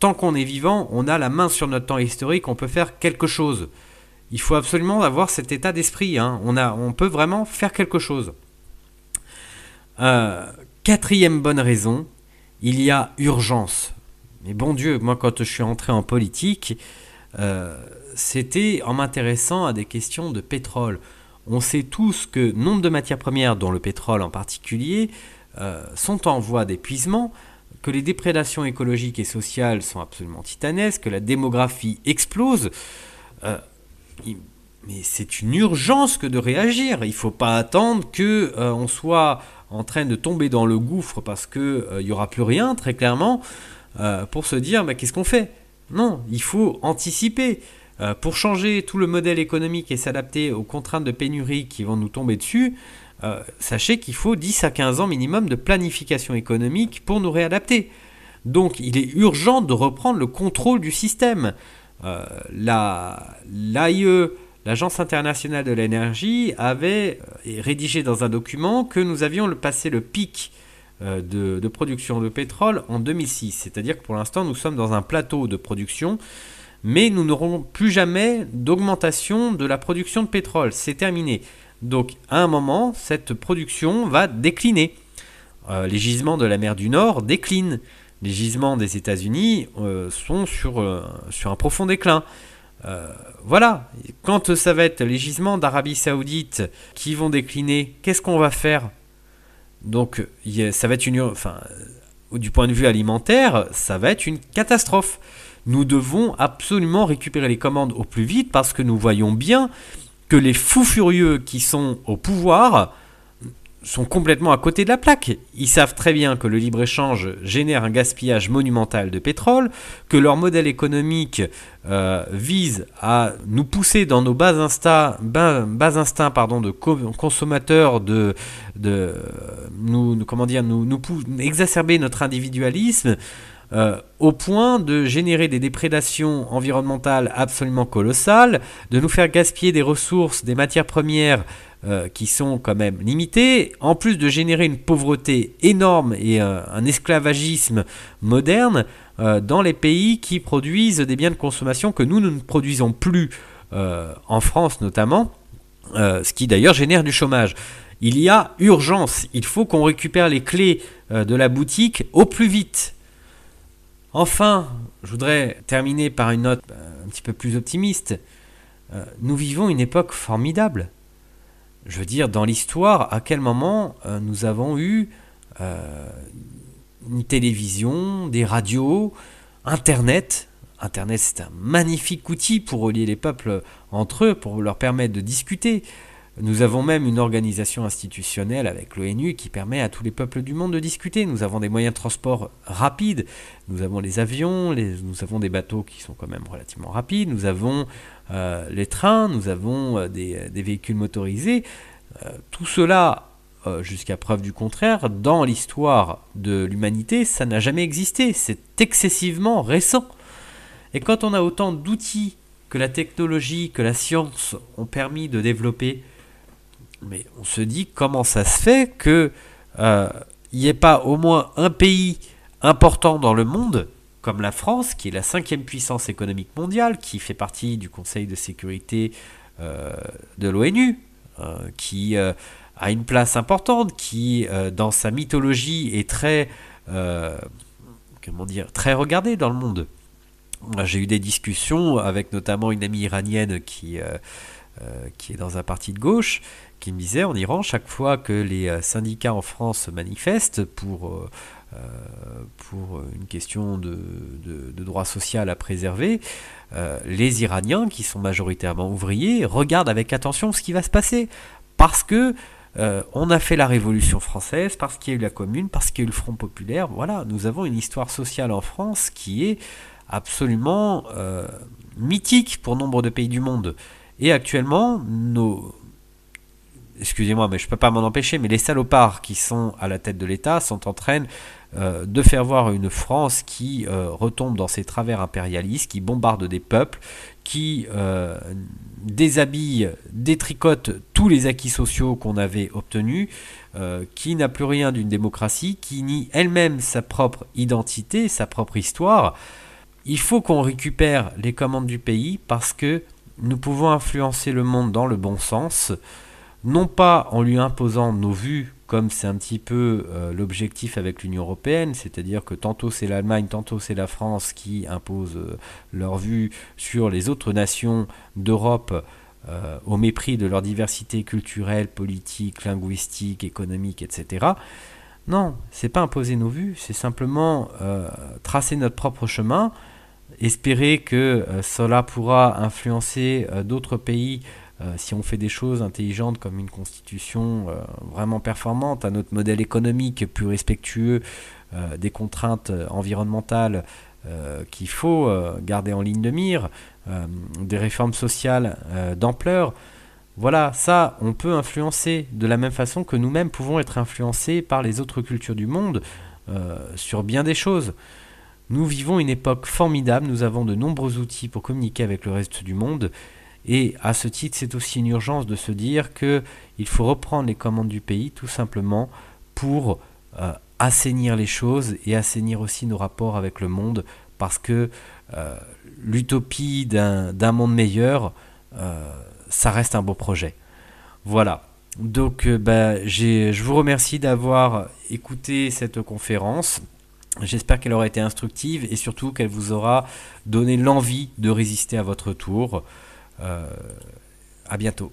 Tant qu'on est vivant, on a la main sur notre temps historique, on peut faire quelque chose. Il faut absolument avoir cet état d'esprit. On peut vraiment faire quelque chose. Quatrième bonne raison, il y a urgence. Mais bon Dieu, moi quand je suis entré en politique, c'était en m'intéressant à des questions de pétrole. On sait tous que nombre de matières premières, dont le pétrole en particulier, sont en voie d'épuisement, que les déprédations écologiques et sociales sont absolument titanesques, que la démographie explose. Mais c'est une urgence que de réagir. Il ne faut pas attendre qu'on soit en train de tomber dans le gouffre parce qu'il n'y aura plus rien, très clairement, pour se dire qu'est-ce qu'on fait ? Non, il faut anticiper. Pour changer tout le modèle économique et s'adapter aux contraintes de pénurie qui vont nous tomber dessus, sachez qu'il faut 10 à 15 ans minimum de planification économique pour nous réadapter. Donc il est urgent de reprendre le contrôle du système. L'AIE, l'Agence internationale de l'énergie, avait rédigé dans un document que nous avions passé le pic de production de pétrole en 2006. C'est-à-dire que pour l'instant, nous sommes dans un plateau de production, mais nous n'aurons plus jamais d'augmentation de la production de pétrole. C'est terminé. Donc, à un moment, cette production va décliner. Les gisements de la mer du Nord déclinent. Les gisements des États-Unis sont sur un profond déclin. Voilà. Quand ça va être les gisements d'Arabie Saoudite qui vont décliner, qu'est-ce qu'on va faire ? Donc, ça va être du point de vue alimentaire, ça va être une catastrophe. Nous devons absolument récupérer les commandes au plus vite parce que nous voyons bien que les fous furieux qui sont au pouvoir sont complètement à côté de la plaque. Ils savent très bien que le libre-échange génère un gaspillage monumental de pétrole, que leur modèle économique vise à nous pousser dans nos bas instincts de consommateurs, exacerber notre individualisme. au point de générer des déprédations environnementales absolument colossales, de nous faire gaspiller des ressources, des matières premières qui sont quand même limitées, en plus de générer une pauvreté énorme et un esclavagisme moderne dans les pays qui produisent des biens de consommation que nous ne produisons plus, en France notamment, ce qui d'ailleurs génère du chômage. Il y a urgence, il faut qu'on récupère les clés de la boutique au plus vite. Enfin, je voudrais terminer par une note un petit peu plus optimiste. Nous vivons une époque formidable. Je veux dire, dans l'histoire, à quel moment nous avons eu une télévision, des radios, Internet. Internet, c'est un magnifique outil pour relier les peuples entre eux, pour leur permettre de discuter. Nous avons même une organisation institutionnelle avec l'ONU qui permet à tous les peuples du monde de discuter. Nous avons des moyens de transport rapides, nous avons les avions, nous avons des bateaux qui sont quand même relativement rapides, nous avons les trains, nous avons des véhicules motorisés. Tout cela, jusqu'à preuve du contraire, dans l'histoire de l'humanité, ça n'a jamais existé. C'est excessivement récent. Et quand on a autant d'outils que la technologie, que la science ont permis de développer, mais on se dit comment ça se fait qu'il n'y ait pas au moins un pays important dans le monde, comme la France, qui est la 5e puissance économique mondiale, qui fait partie du Conseil de sécurité de l'ONU, qui a une place importante, qui dans sa mythologie est très, très regardée dans le monde. J'ai eu des discussions avec notamment une amie iranienne qui est dans un parti de gauche, qui me disait en Iran, chaque fois que les syndicats en France se manifestent pour une question de droit social à préserver, les Iraniens, qui sont majoritairement ouvriers, regardent avec attention ce qui va se passer. Parce que on a fait la Révolution française, parce qu'il y a eu la Commune, parce qu'il y a eu le Front populaire. Voilà, nous avons une histoire sociale en France qui est absolument mythique pour nombre de pays du monde. Et actuellement, excusez-moi, mais je ne peux pas m'en empêcher, mais les salopards qui sont à la tête de l'État sont en train de faire voir une France qui retombe dans ses travers impérialistes, qui bombarde des peuples, qui déshabille, détricote tous les acquis sociaux qu'on avait obtenus, qui n'a plus rien d'une démocratie, qui nie elle-même sa propre identité, sa propre histoire. Il faut qu'on récupère les commandes du pays parce que nous pouvons influencer le monde dans le bon sens, non pas en lui imposant nos vues, comme c'est un petit peu l'objectif avec l'Union européenne, c'est-à-dire que tantôt c'est l'Allemagne, tantôt c'est la France qui imposent leurs vues sur les autres nations d'Europe au mépris de leur diversité culturelle, politique, linguistique, économique, etc. Non, c'est pas imposer nos vues, c'est simplement tracer notre propre chemin, espérer que cela pourra influencer d'autres pays si on fait des choses intelligentes comme une constitution vraiment performante, un autre modèle économique plus respectueux des contraintes environnementales qu'il faut garder en ligne de mire, des réformes sociales d'ampleur. Voilà, ça, on peut influencer de la même façon que nous-mêmes pouvons être influencés par les autres cultures du monde sur bien des choses. Nous vivons une époque formidable, nous avons de nombreux outils pour communiquer avec le reste du monde, et à ce titre, c'est aussi une urgence de se dire qu'il faut reprendre les commandes du pays, tout simplement, pour assainir les choses et assainir aussi nos rapports avec le monde, parce que l'utopie d'un monde meilleur, ça reste un beau projet. Voilà. Donc, je vous remercie d'avoir écouté cette conférence. J'espère qu'elle aura été instructive et surtout qu'elle vous aura donné l'envie de résister à votre tour. À bientôt.